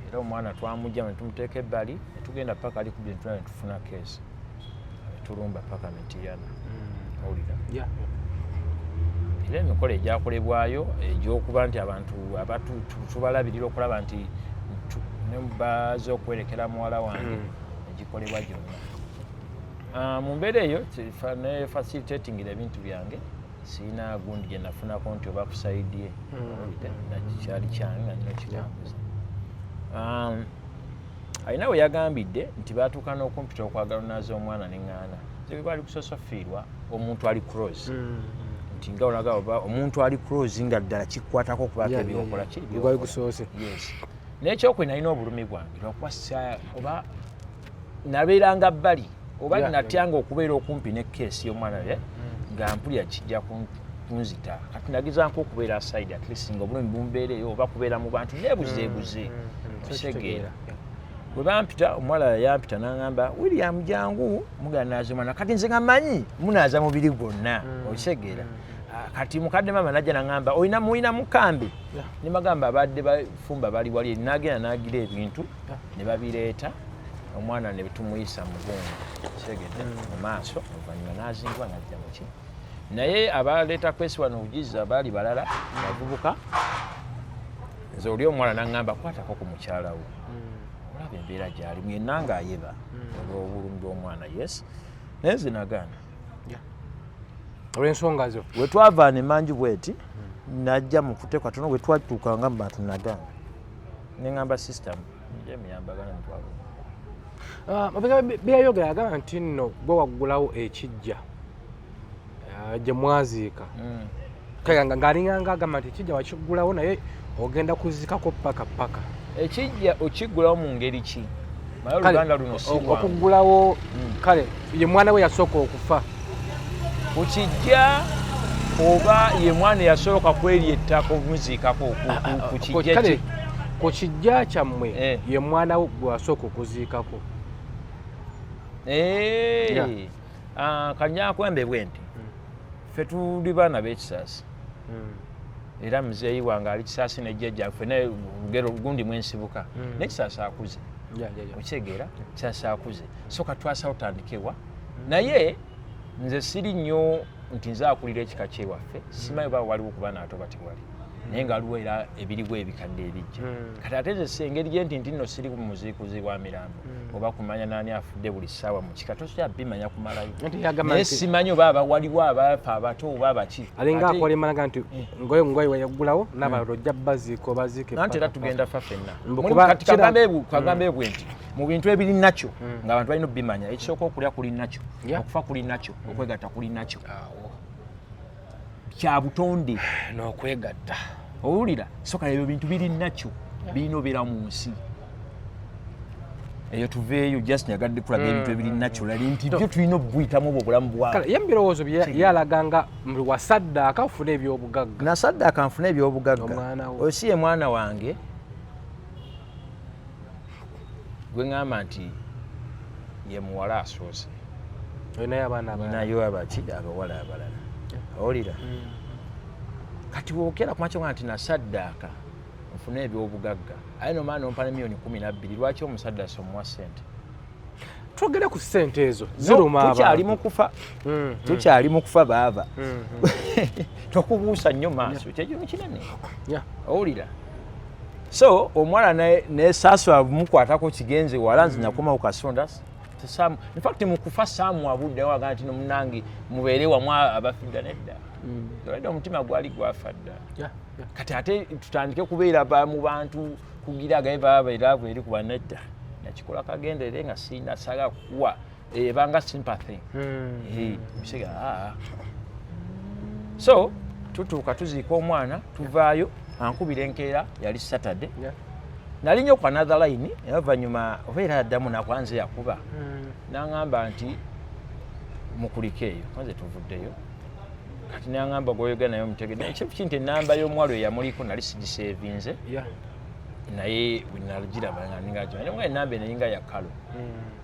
era omwana twamujja netumuteeka ebbali netugenda paka ali kubye netufuna case netulumba paka Mityana owulira era emikolo egyakolebwayo egyokuba nti abantu tubalabirira okulaba nti nebaza okwerekera muwala wange egikolebwa gyonna mu mbeera eyo ne facilitating ebintu byange siina gundi gye nafunako nti oba kusaidye nakikyali kyange nga kino kitambuza alina we yagambidde nti batuuka n'okumpita okwagala onaaza omwana neŋŋaana bali kusosofiirwa omuntu ali close nti nga olaga oba omuntu ali close nga ddala kikukwatako okubaako ebyokola gwali gusoose naye ekyokwe nalina obulumi bwange lwakuba oba nabeeranga bbali oba natyanga okubeera okumpi ne keesi y'omwana we nga mpulira kijja kunzita kati nagezanko okubeera aside at least nga obulumi bumbeereyo oba kubeera mu bantu neebuzeebuze kitegeera bwe bampita omuwala yampita n'aŋŋamba William jangu mugana naaza omwana kati nze nga mmanyi munaaza mubiri gwonna okitegeera kati mukadde mama najja nangamba muina mukambi nimagamba abadde bafumba bali wali nagenda nagira ebintu ne babireeta omwana ne bitumuyisa mugongo segedde mu maaso oluvannyuma nazingwa najja muki naye abaleeta kwesiwa n'obugiza baali balala bavubuka nze oli omwana nangamba kwatako ku mukyala wo olaba embeera gyali mwenna ng'ayeba olw'obulumi bw'omwana yes naye nze nagaana olw'ensonga zo bwe twavaana emanju bweti najja mu kutekwa tono bwe twatuuka nga mu bantu nagaana ne ŋŋamba system nje muyambagana mutwalo mabega byayogera agamba nti nno bwe waggulawo ekijja gye mwaziika ng'alinganga agamba nti ekijja wakiggulawo naye ogenda kuziikako paka ekijja okiggulawo mu ngeri ki naye oluganda luno okuggulawo kale ye mwana we yasooka okufa kukijja oba ye mwana eyasooka kweri ettaka omuziikako kukijja ku kijja kyammwe ye mwana we gwe wasooka okuziikako kanyakwembe bwe nti ffe tuli baana b'ekisaasi era muzeeyi wange ali kisaasi nejjajjaffe naye olugero gundi mwensibuka nekisaasi akuze okitegeera kisaasi akuze so katwasawo otandikewa naye nze siri nnyo nti nze akulira ekika kyewaffe simanyi oba waliwo ku baana ato batewali naye ngaliwo era ebiriwo ebikadde ebijja kati ate nze engeri gye nti nno siri ku muziikuzi wa mirambo oba kumanya naani afudde buli ssaawa mu kika tosya bimanya kumalayo naye simanyi oba waliwo abafa abato oba abaki alinga akolimanaga nti ngoye weyaggulawo n'abalala ojja baziika baziike nanti era tugenda fa ffenna kati kagambe bwe nti mu bintu ebiri nakyo ng'abantu balina obimanya ekisooka okulya kuli nakyo okufa kuli nakyo okwegatta kuli nakyo kya butonde n'okwegatta owulira soka ebyo bintu biri nakyo birina obeera mu nsi eyo tuveeyo just nyagadde kulaga ebintu ebiri natural nti byo tulina okuyitamu obwo obulamu bwawe ye mbirowoozo byalaganga wasaddaaka ofuna ebyobugagga nasaddaaka nfuna ebyobugagga osi ye mwana wange gwe ŋŋamba nti ye muwala asoose nayo abaki abawala abalala owulira kati wookera kumakyoga nti nasaddaaka nfuna ebyobugagga aye nomaana ompa ne miliyoni 12 lwaki omusadde asomuwa ssente twogere ku ssente ezo ziruma tukyali mu kufa baava tokubuusa nnyo maaso kyekintu kinene owulira so omuwala nesaaswa mukwatako kigenze wala nze nakomawo kasonda infact mukufa saamuwabuddewo aga nti nomunange mubeere wamu abafidda nedda olwadde omutima gwali gwafa dda kati ate tutandike kubeera mu bantu kugira agaye babairaavu eri kuba nedda nakikola kagendere nga sinasaga kuwa ebanga sympathy so tutuuka tuziika omwana tuvaayo ankubira enkeera yali Saturday nali nnyo ku another line oluvannyuma obeera addamu nakwanze yakuba n'aŋŋamba nti mukulike eyo kwanze tuvuddeyo kati n'aŋŋamba gwoyoga naye omutegedde ekintu kinti ennamba y'omuwala oyo yamuliko nali sigiseevinze naye bwenalagiraba nga ennamba enayinga ya kalo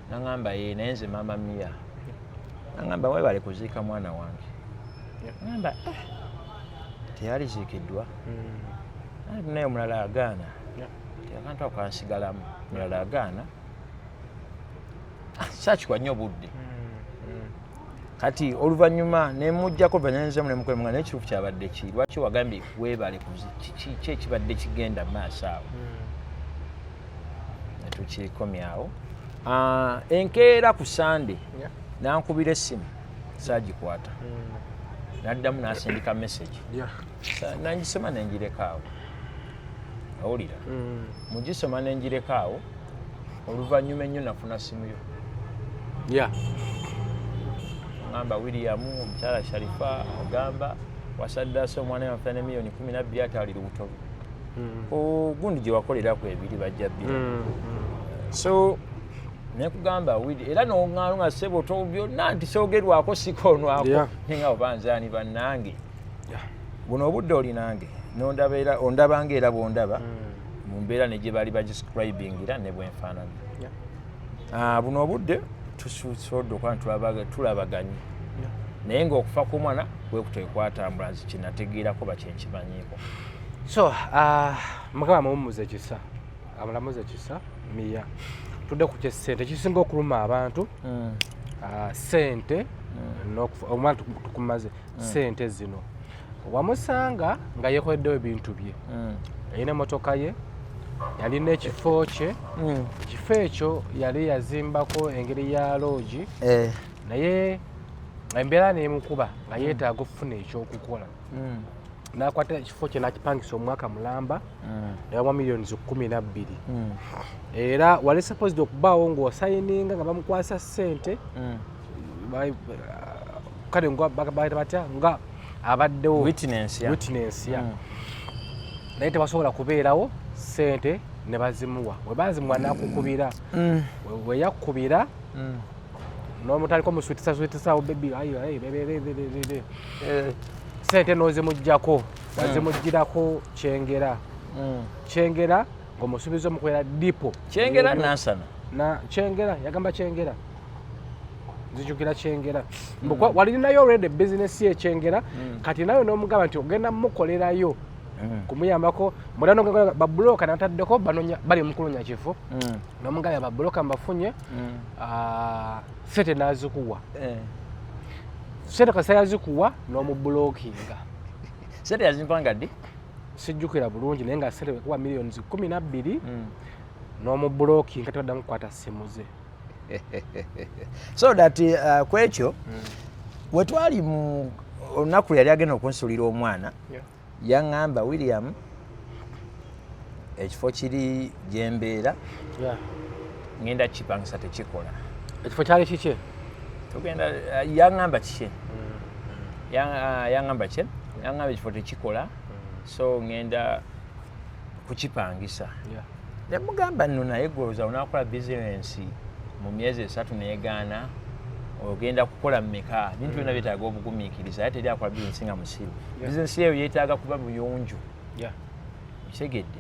n'aŋŋamba ye naye nze maama Mia n'aŋŋamba webale kuziika mwana wange n'aŋŋamba teyali ziikiddwa naye omulala agaana akantu ako kansigalamu mulala agaana saakikwa nnyo budde kati oluvannyuma nemujjako vanyanzemu nemukolemuga naye ekituufu kyabadde ki lwaki wagambye weebale ki ekibadde kigenda mu maaso awo netukikomyawo enkeera ku Sande nankubira essimu saagikwata naddamu nasindika message nangisoma nengirekaawo owulira mugisoma nengirekaawo oluvannyuma ennyo nafuna simu yo ngamba William omukyala Sharifa ogamba wasaddase omwana waffe ne miliyoni 12 ate ali lubuto ogundi gye wakoleraku ebiri bajja bbira so nekugamba Willi era noŋŋaalunga ssebo byonna nti soogerwako sikonwako nga obanzaani bannange buno obudde olinange ondabanga era bwondaba mu mbeera ne gye bali bagiscribingira ne bwenfaanana buno obudde tusobodde okuba tulabaganye naye ng'okufa k'omwana bwe kutekwata ambulance kinategeerako bakyenkimanyiiko. So mukama mumuze kisa amulamuze kisa miya tudde ku kyesente kisinga okuluma abantu sente omwana tukumaze sente zino wamusanga nga yekoleddewo ebintu bye yalina emotoka ye yalina ekifo kye ekifo ekyo yali yazimbako engeri ya loogi naye embeera neemukuba nga yeetaaga okufuna ekyokukola nakwata ekifo kye nakipangisa omwaka mulamba nawamu miliyoni 12 era wali supposed okubaawo ng'osayininga nga bamukwasa ssente kale baita batya nga abaddewo witness ya naye tebasobola kubeerawo ssente ne bazimuwa bwe bazimuwa nakukubira we yakubira n'omutaliko muswitisawo bebi sente n'ozimuggyako wazimugirako kyengera ng'omusuubiza omukwera dipo kyengera nansana kyengera yagamba kyengera nzijukira kyengera walinayo already bizinesi yekyengera kati nayo n'omugamba nti ogenda mukolerayo kumuyambako mulano babuloka nataddeko bali mukulonya kifo n'omugamba babuloka mbafunye sente nazikuwa sente kasa yazikuwa n'omubulokinga sente yazimpanga ddi sijjukira bulungi naye nga sente kuwa miliyoni 12 n'omubulokinga tebadda mukwata simu ze so that kwekyo wetwali mu olunaku yali agenda okunsulira omwana yaŋŋamba William ekifo kiri gyembeera ngenda kipangisa tekikola ekifo kyali kiki tugenda yaŋŋamba kiki yaŋŋamba kye yaŋŋamba ekifo tekikola so ngenda kukipangisa nemugamba nno naye gwolooza onaakola bizinensi mu myezi 3 neegaana ogenda kukola mmeka bintu byonna byetaaga obugumiikiriza ate teri akola bizinensi nga musiru bizinensi eyo yeetaaga kuba buyonjo kitegedde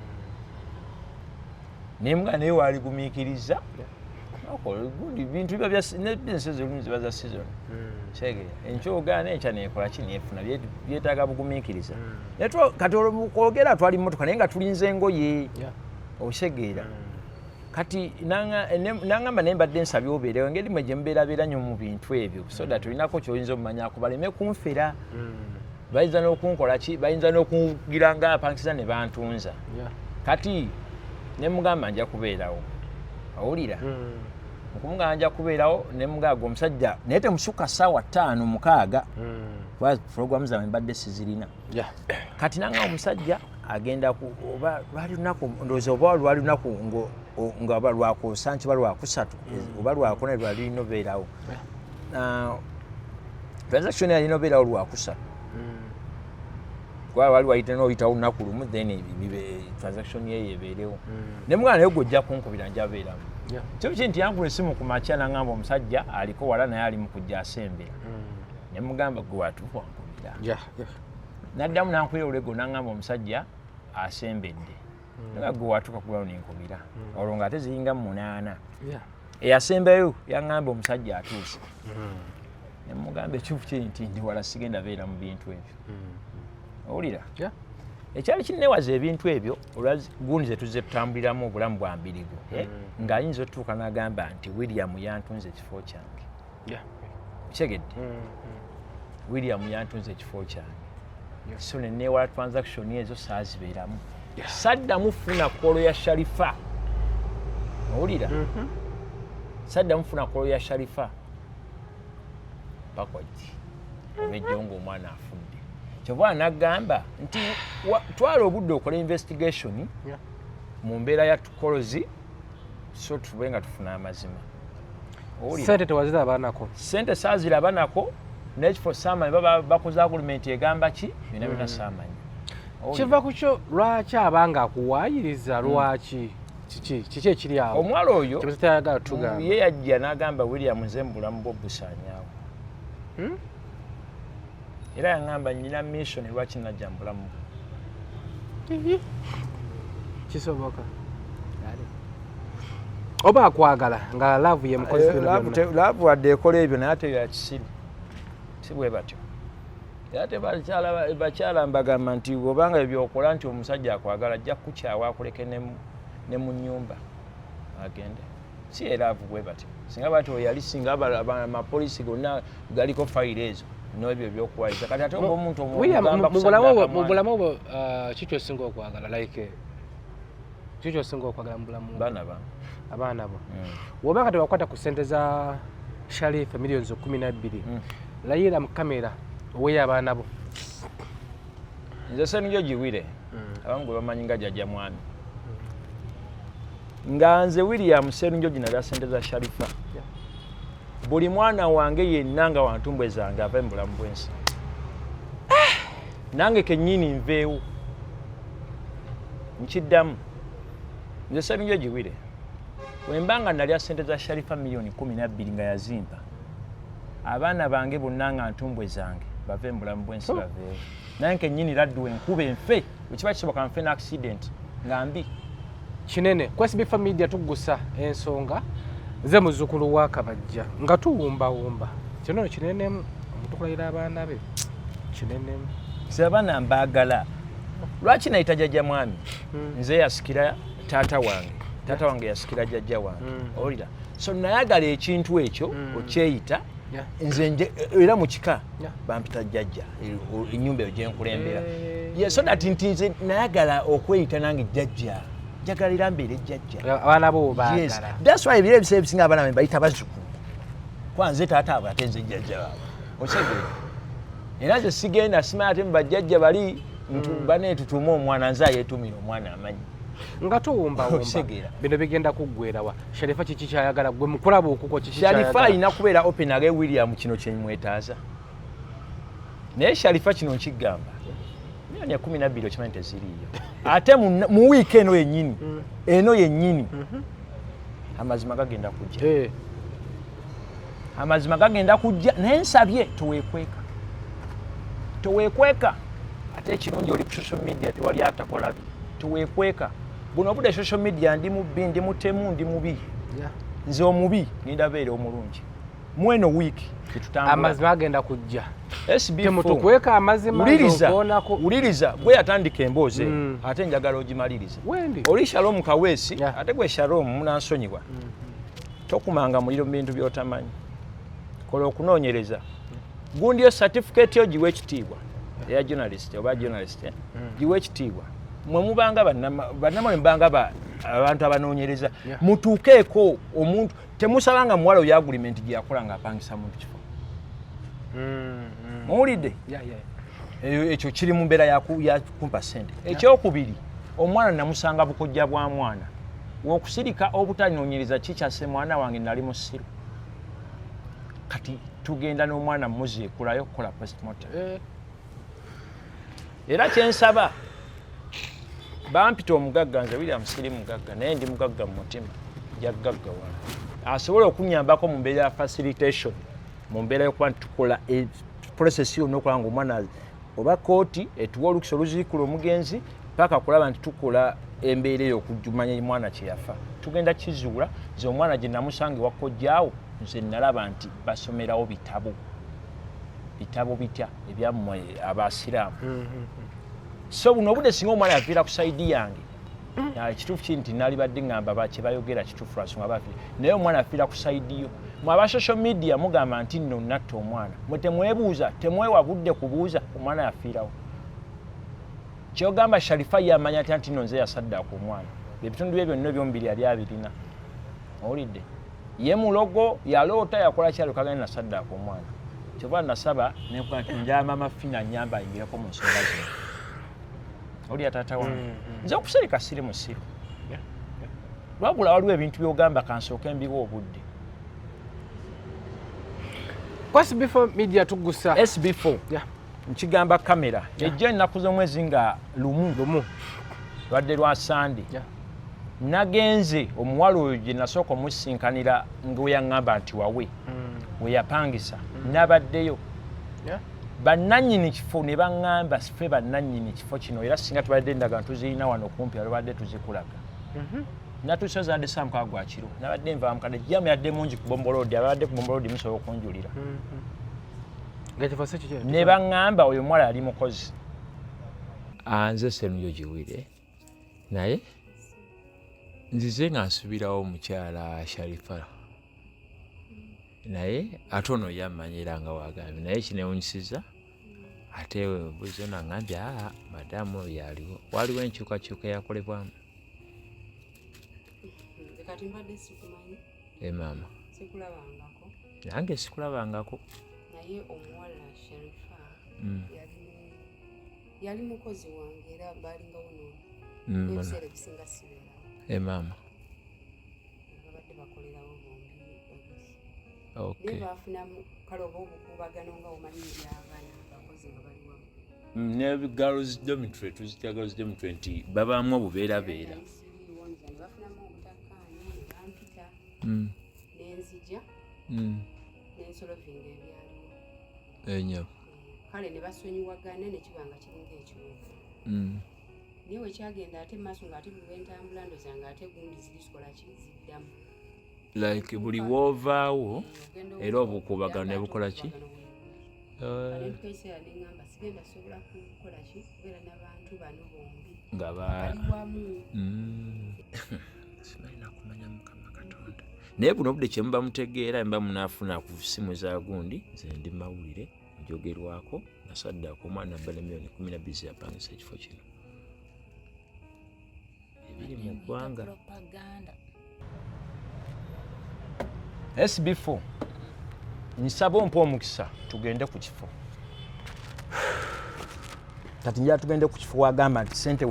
nemugamba naye waaligumiikiriza bintu biba bizinensi ezilumu ziba za season kitegedde enkyogaana enkya neekola ki neefuna byetaaga bugumiikiriza naye kati kwogera twali mmotoka naye nga tulinze engoye okitegeera kati nangamba naye mbadde nsabye obeerewo engeri mwe gye mubeerabeera nnyo mu bintu ebyo so that olinako kyoyinza omumanyako baleme kunfera bayinza n'okunkola ki bayinza n'okugira nga apankisa ne bantunza kati ne mugamba nja kubeerawo owulira okumugamba nja kubeerawo ne mugamba omusajja naye temusukka ssaawa 5-6 kuba puroguramu zaabwe mbadde sizirina kati nanga omusajja agenda oba lwali lunaku ndowooza oba lwali lunaku nga oba lwakusanki oba lwakusatu oba lwakuna lwali lina obeerawo transaction yalina obeerawo lwakusatu kuba wali wayita n'oyitawo lunaku lumu then transaction yeyo ebeerewo ne mugana naye gwojja kunkubira njabeeramu kyo ki nti yankula essimu ku makya nangamba omusajja aliko wala naye ali mu kujja asembera ne mugamba gwe watuufu wankubira naddamu nankubira olwego nangamba omusajja asembedde nga gwe watuuka kubawo nenkubira olwo nga ate ziringa 8 eyasembayo yaŋŋamba omusajja atuuse nemugamba ekifu kiri nti ndi wala sigenda beera mu bintu ebyo owulira ekyali kinnewaza ebintu ebyo olwagundi zetuzze tutambuliramu obulamu bwa mbirigo ng'ayinza otutuuka n'agamba nti William yantunze ekifo kyange kitegedde William yantunze ekifo kyange so nenneewala transaction ezo saazibeeramu saddamu funa kolo ya Sharifa owulira saddamu funa kolo ya Sharifa bakwati obejjonga omwana afudde kyova nagamba nti twala obudde okola investigation mu mbeera ya tukolozi so tube nga tufuna amazima sente tewazirabanako sente saazirabanako n'ekifo saamanyi baba bakoze agulumenti egamba ki byonna byonna saamanyi kiva ku kyo lwaki abanga akuwaayiriza lwaki kiki ekiri awo omuwala oyo kyetayagala tugamba ye yajja n'agamba William nze mu bulamu bwo busaanyaawo era yaŋŋamba nnyina mission lwaki najja mu bulamu kisoboka oba akwagala nga laavu ye mukozi laavu wadde ekola ebyo naye ate yakisiru si bwe batyo ate bakyala mbagamba nti obanga ebyokola nti omusajja akwagala ajja kukyawa akuleke ne mu nnyumba agende si era bwe batyo singa bati oyali singa amapoliisi gonna galiko fayiro ezo n'ebyo ebyokuwayiza kati ate oba omuntu mu bulamu obwo kiki osinga okwagala like kiki osinga okwagala mu bulamu abaana bo wobanga tebakwata ku ssente za Sharifa miliyoni 12 layira mu kamera oweya abaana bo nze Ssenujjo Giwire abamu gwe bamanyi nga jjajja mwami nga nze William Ssenujjo ginalya ssente za Sharifa buli mwana wange yenna nga wantumbwe zange ave mu bulamu bw'ensi nange kennyini nveewo nkiddamu nze Ssenujjo Giwire wembanga nalya ssente za Sharifa miliyoni 12 nga yazimpa abaana bange bonna nga ntumbwe zange bave mu bulamu bw'ensi baveewo naye kennyini laddu enkuba enfe ekiba kisoboka nfe n'accident nga mbi kinene ku SBF Media tugusa ensonga ze muzzukulu wa Kabajja nga tuwumbawumba kino kinenemu omutukulayira abaana be kinenemu nze abaana mbaagala lwaki nayita jjajja mwami nze yasikira taata wange yasikira jjajja wange owulira so nayagala ekintu ekyo okyeyita nze era mu kika bampita jjajja ennyumba eyo gyenkulembera so that nti nayagala okweyita nange jjajja njagalira mbeere jjajja abaana bo baagala that's why ebiro ebiseera ebisinga abaana be bayita bazzukulu kwanze taata abo ate nze jjajja waabwe okitegere era nze sigenda simanya ate mu bajjajja bali bane tutuuma omwana nze ayeetumira omwana amanyi nga tuwumbawumba bino bigenda kuggwerawa Sharifa kiki kyayagala gwe mukulaba okuko kiki Sharifa alina kubeera open age William kino kyemwetaaza naye Sharifa kino nkigamba miliyoni 12 okimanyi teziriiyo ate mu wiiki eno yennyini amazima gagenda kujja amazima gagenda kujja naye nsabye toweekweka ate ekirungi oli ku social media tewali atakola toweekweka buno obudde social media ndi mubbi ndi mutemu ndi mubi nze omubi nindabeera omulungi mweno wiiki tetutambula amazima agenda kujja temutukweka amazima uliriza gwe yatandika emboozi ate njagala ogimalirize oli Shalom Kaweesi ate gwe Shalom munansonyiwa tokumanga muliro mu bintu by'otamanyi kola okunoonyereza gundi yo certificate yo giwe ekitiibwa eya journalist oba journalist giwe ekitiibwa mwe mubanga bannamwe mbanga abantu abanoonyereza mutuukeeko omuntu temusabanga muwala oyo agreement gye yakola ng'apangisa muntu kifo muwulidde ekyo kiri mu mbeera yakumpa ssente ekyokubiri omwana namusanga bukojja bwa mwana w'okusirika obutanoonyereza kikyase mwana wange nali musiru kati tugenda n'omwana muziikulayo okukola postmortem era kyensaba bampita omugagga nze William siri mugagga naye ndi mugagga mu mutima jagaggawala asobola okunyambako mu mbeera ya facilitation mu mbeera y'okuba tukola process yonna okola nga omwana oba kooti etuwa olukisa oluziikula omugenzi paka kulaba nti tukola embeera eyo okujumanya mwana kye yafa tugenda kizuula nze omwana gye namusange wakojjaawo nze nalaba nti basomerawo bitabo bitya ebyammwe abasiraamu so buno obudde singa omwana yaviira ku saidi yange ekituufu kiri nti nalibadde ngamba kye bayogera kituufu lwasonga bafi naye omwana afiira ku saidi yo mwe aba social media mugamba nti nno natta omwana mwe temwebuuza temwewa budde kubuuza omwana yafiirawo kyogamba Sharifa yamanya atya nti nno nze yasaddaaka omwana ebitundu bye byonna ebyomubiri yali abirina owulidde ye mulogo yaloota yakola kyalo kagenda nasaddaaka omwana kyova nasaba njamba amafina nyamba ayingireko mu nsonga zino oli taata wange nze okusirika siri musiru lwabula waliwo ebintu byogamba kansooka embiwa obudde SBF Media tugusa SB4 nkigamba kamera ejja ennaku z'omwezi nga lumu lwadde lwa Sande nagenze omuwala oyo gye nasooka omusinkanira nga yaŋŋamba nti wawe we yapangisa nabaddeyo bannannyini kifo ne baŋŋamba ffe bannannyini kifo kino era singa tubadde endagano tuzirina wano kumpi alibadde tuzikulaga natuusa zadde saamukaa gwa kiro nabadde nva mukadde jamu yadde mungi ku Bombolodi abadde ku Bombolodi musobola okunjulira ne baŋŋamba oyo omuwala ali mukozi anze Ssenunjo Giwire naye nzize nga nsubirawo omukyala Sharifa naye ate ono yammanyira nga wagambye naye kinewunyisiza ate buzo naŋŋambye madamu oyo yaliwo waliwo enkyukakyuka yakolebwamu kati mbadde sikumanyi maama sikulabangako nange sikulabangako naye omuwala Sharifa yali mukozi wange era balinga wono ebiseera ebisinga sibeerawo maama babadde bakolerawo bombi okay ne bafunamu kale oba obukubagano nga omanyi ebyabaana abakozi nga bali wamu ne girls dormitory tuzitya girls dormitory nti babaamu obubeerabeera bafunamu obutakkaanya ne bampita n'enzija n'ensolovinga ebyaliwo enyo kale ne basonyiwagana ne kiba nga kiringa ekiwuka naye wekyagenda ate maaso ng'ate buli wentambula ndoza ng'ate gundi zirikola ziddamu like buli woovaawo era obukubagano ne bukola ki ebiseera neŋŋamba sigenda sobola kukola ki kubeera n'abantu bano bombi nga bali wamu simalina kumanya Mukama Katonda naye buno obudde kye muba mutegeera mba munaafuna ku ssimu za gundi nze ndi mawulire njogerwako nasaddaako omwana abbala miliyoni 12 yapangisa ekifo kino ebiri mu ggwanga SB4 nsaba ompa omukisa tugende ku kifo kati njala tugende ku kifo wagamba nti ssente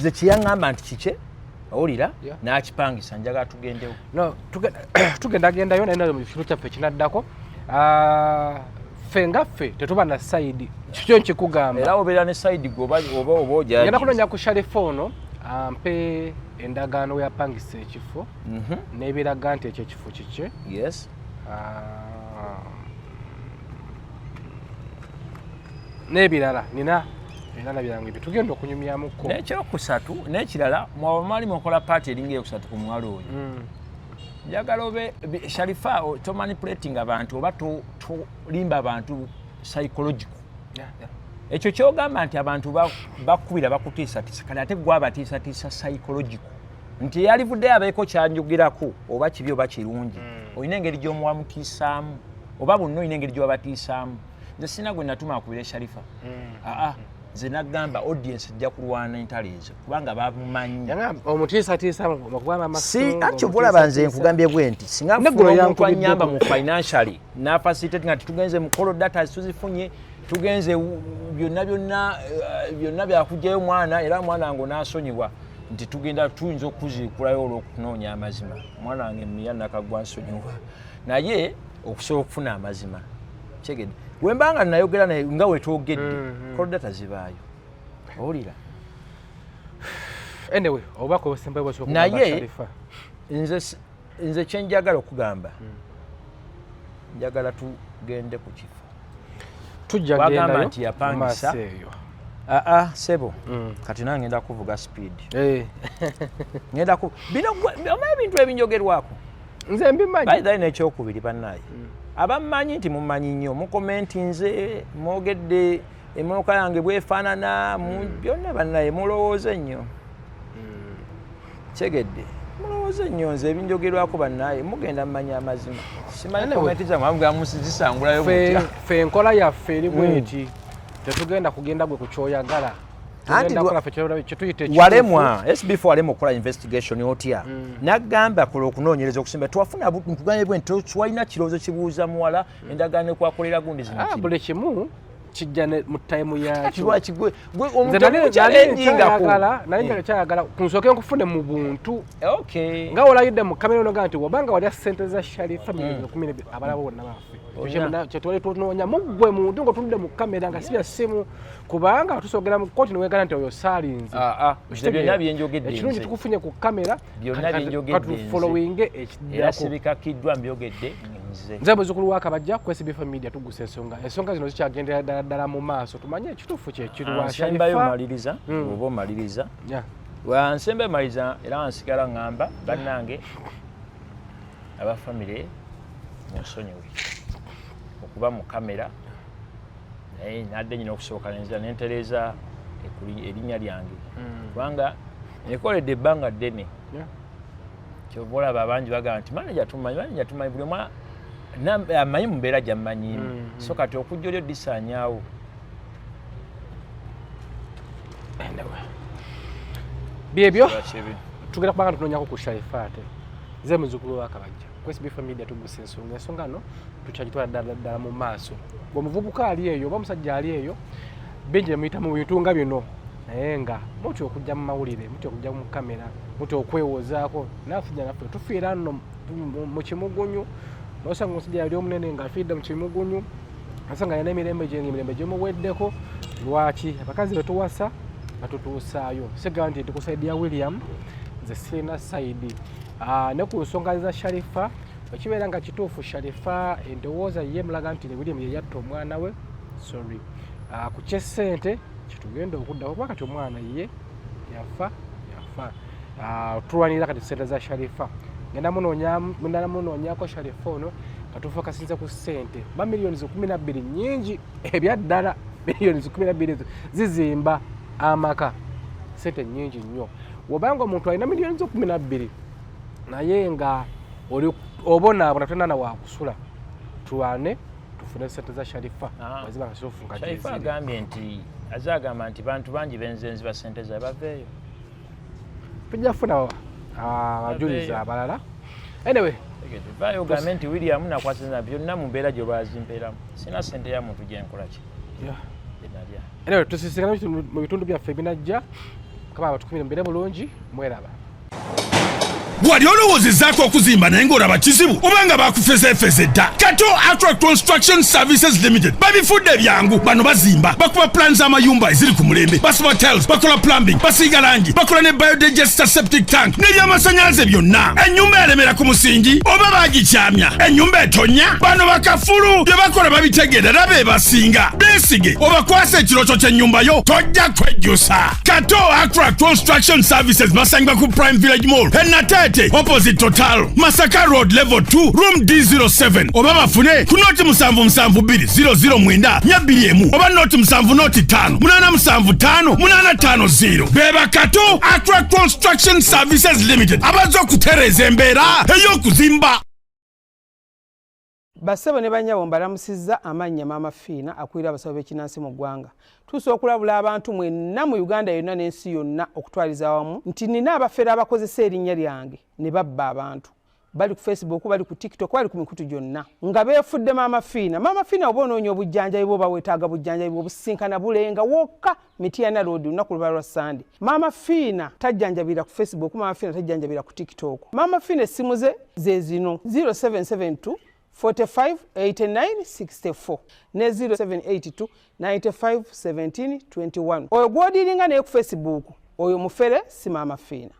ze kyeyaŋŋamba nti kike owulira n'akipangisa njagala tugendewo no tugendagendayo naye mu kifiru kyaffe kinaddako ffe ngaffe tetuba na sayidi kikyo nkikugamba era obeera ne sayidi gwe oba ojaji ngenda kunonya ku Sharifa ono ampe endagaano yapangisa ekifo n'ebiraga nti ekyo ekifo kike yes n'ebirala nina ebirala byange bye tugenda okunyumyamuko n'ekyokusatu n'ekirala mwaba mwali mukola paati eringa eyokusatu ku mwalo oyo njagala obe Sharifa tomanipulating abantu oba tolimba abantu psychological ekyo kyogamba nti abantu bakubira bakutiisatiisa kale ate gwe abatiisatiisa psychological nti yalivuddeyo abeeko kyanjogirako oba kibi oba kirungi olina engeri gy'omuwamutiisaamu oba bonna olina engeri gy'obatiisaamu nze sina gwe natuma akubire Sharifa nze naggamba audience ejja kulwana entalo ezo kubanga bamumanyi akyobulaba nze nkugambye bwe nti singa omuntu anyamba mu financially nafacilitate nga titugenze mu call data tuzifunye tugenze byonna byakugjayo mwana era mwana wange n'asonyiwa nti tugenda tuyinza okuziikulayo olw'okunoonya amazima mwana wange Miya Nakagwa nsonyiwa naye okusobola okufuna amazima kyegedde wembanga nayogera naye nga wetwogedde call data zibaayo owulira anyway obako osembayo bw'osobola naye nze kyenjagala okugamba njagala tugende ku kifo tujjagendayo nti yapangisa sebo kati nange ngenda kuvuga speed ngenda ku bino ebintu ebinjogerwako nze mbimanyi bayidayi n'ekyokubiri bannaye abammanyi nti mumanyi nnyo mukomenti nze mwogedde emmoloka yange bwefaanana byonna bannaye mulowooze nnyo kyegedde mulowooze nnyo nze ebinjogerwako bannaye mugenda mumanya amazima simanyi komenti zange amuga musizisangulayo butya ffe enkola yaffe eri bweti tetugenda kugenda gwe ku kyoyagala walemwa SB4 walemwa okukola investigation otya naggamba kola okunoonyereza okusemba twafuna nkugambye bwe nti twalina kirowoozo kibuuza muwala endagaano ekwakolera gundi zino buli kimu kijja mu tayimu yakyo naye kyayagala kunsooke nkufune mu buntu nga wolayidde mu kamera onoga nti wabanga walya ssente za Sharifa abalaba bonna baffe kyetwali tunoonya muggwe muntu ngaotudde mu kamera nga sibya ssimu kubanga tusogera mu kooti niwegana nti oyo saalinze ekirungi tukufunye ku kamera katufolowinge ekiddakoerasibikakiddwa mbyogedde nze muzzukulu wa Kabajja ku SB4 Media tugusa ensonga zino zikyagendera ddala mu maaso tumanye ekituufu kyekiri wa Sharifa maliriza oba omaliriza wansembe maliriza era wansigala ŋŋamba bannange abafamire munsonyiwe okuba mu kamera naye nadde nyina okusooka nenzira nentereza erinnya lyange kubanga nekoledde ebbanga ddene kyova olaba abangi bagamba nti manaja tumanyi buli omu amanyi mu mbeera gyammanyiimu so kati okujja olyo disaanyaawo byebyo tugenda kubanga tunoonyako ku Sharifa ate ze muzzukulu wa Kabajja SB Media tugusa ensonga no tukyagitwala ddala mu maaso bw'omuvubuka ali eyo oba omusajja ali eyo benje muyita mu bintu nga bino naye nga mutya okujja mu mawulire mutya okujja mu kamera mutya okwewozaako nafujja naffe tufiira nno mu kimugunyu nosanga omusajja yali omunene nga afiidde mu kimugunyu asanga yalina emirembe gyemuweddeko lwaki abakazi betuwasa batutuusaayo sigamba nti tukusaidia William nze sirina saidi ne ku nsonga za Sharifa ekibeera nga kituufu Sharifa endowooza ye mulaga nti ne William ye yatta omwana we sorry ku kyesente kitugenda okudda kuba kati omwana ye yafa tulwanira kati sente za Sharifa ngenda munoonyaako Sharifa ono katuufa kasinze ku ssente ba miliyoni 12 nyingi ebyaddala miliyoni 12 zizimba amaka sente nyingi nnyo wobanga omuntu alina miliyoni 12 naye nga obonaabona tolina wakusula tulwane tufune sente za Sharifa waziba nga sofunga Sharifa agambye nti azagamba nti bantu bangi benzenzi ba sente za baveeyo tujja kufuna abajulizi abalala anyway vayo ogambe nti William nakwasizana byonna mu mbeera gyolwazimpeeramu sina sente ya muntu gyenkola ki anyway tusisigana mu bitundu byaffe ebinajja kama abatukumire mbere bulungi mweraba wali olowoozezzaako okuzimba naye ng'olaba kizibu obanga bakufezefeze dda kato Attract Construction Services Limited babifudde byangu bano bazimba bakuba plan z'amayumba eziri ku mulembe basiba tiles bakola plumbing basiiga langi bakola ne biodigester septic tank n'ebyamasannyalaze byonna ennyumba yalemera ku musingi oba baagikyamya ennyumba etonya bano bakafulu bye bakola babitegeera era be basinga beesige obakwasa ekirooto ky'ennyumba yo tojja kwejjusa kato Attract Construction Services basangibwa ku Prime Village Mall Enate opposite Total Masaka Road level 2 room D07 oba bafune ku noti 772009 oba noti 7585 beba kato Attract Construction Services Limited abazo okutereza embeera ey'okuzimba. Basebo ne banyabo mbalamusizza amannya Maama Fiina akulira abasawo b'ekinnansi mu ggwanga. Tuuse okulabula abantu mwenna mu Uganda yonna n'ensi yonna okutwaliza awamu nti nina abafere abakozesa erinnya lyange ne babba abantu. Bali ku Facebook, bali ku TikTok, bali ku mikutu gyonna. Nga beefudde Maama Fiina. Maama Fiina oba onoonya obujjanjabi bwo bawetaaga bujjanjabi bw'obusinkana bulenga wokka Mityana Road olunaku lwa Sunday. Maama Fiina tajjanjabira ku Facebook, Maama Fiina tajjanjabira ku TikTok. Maama Fiina essimu ze zino 0772 45 89 64 ne 0782 95 17 21. Oyo gw'odiringa naye ku Facebook oyo mufere si Maama Fiina.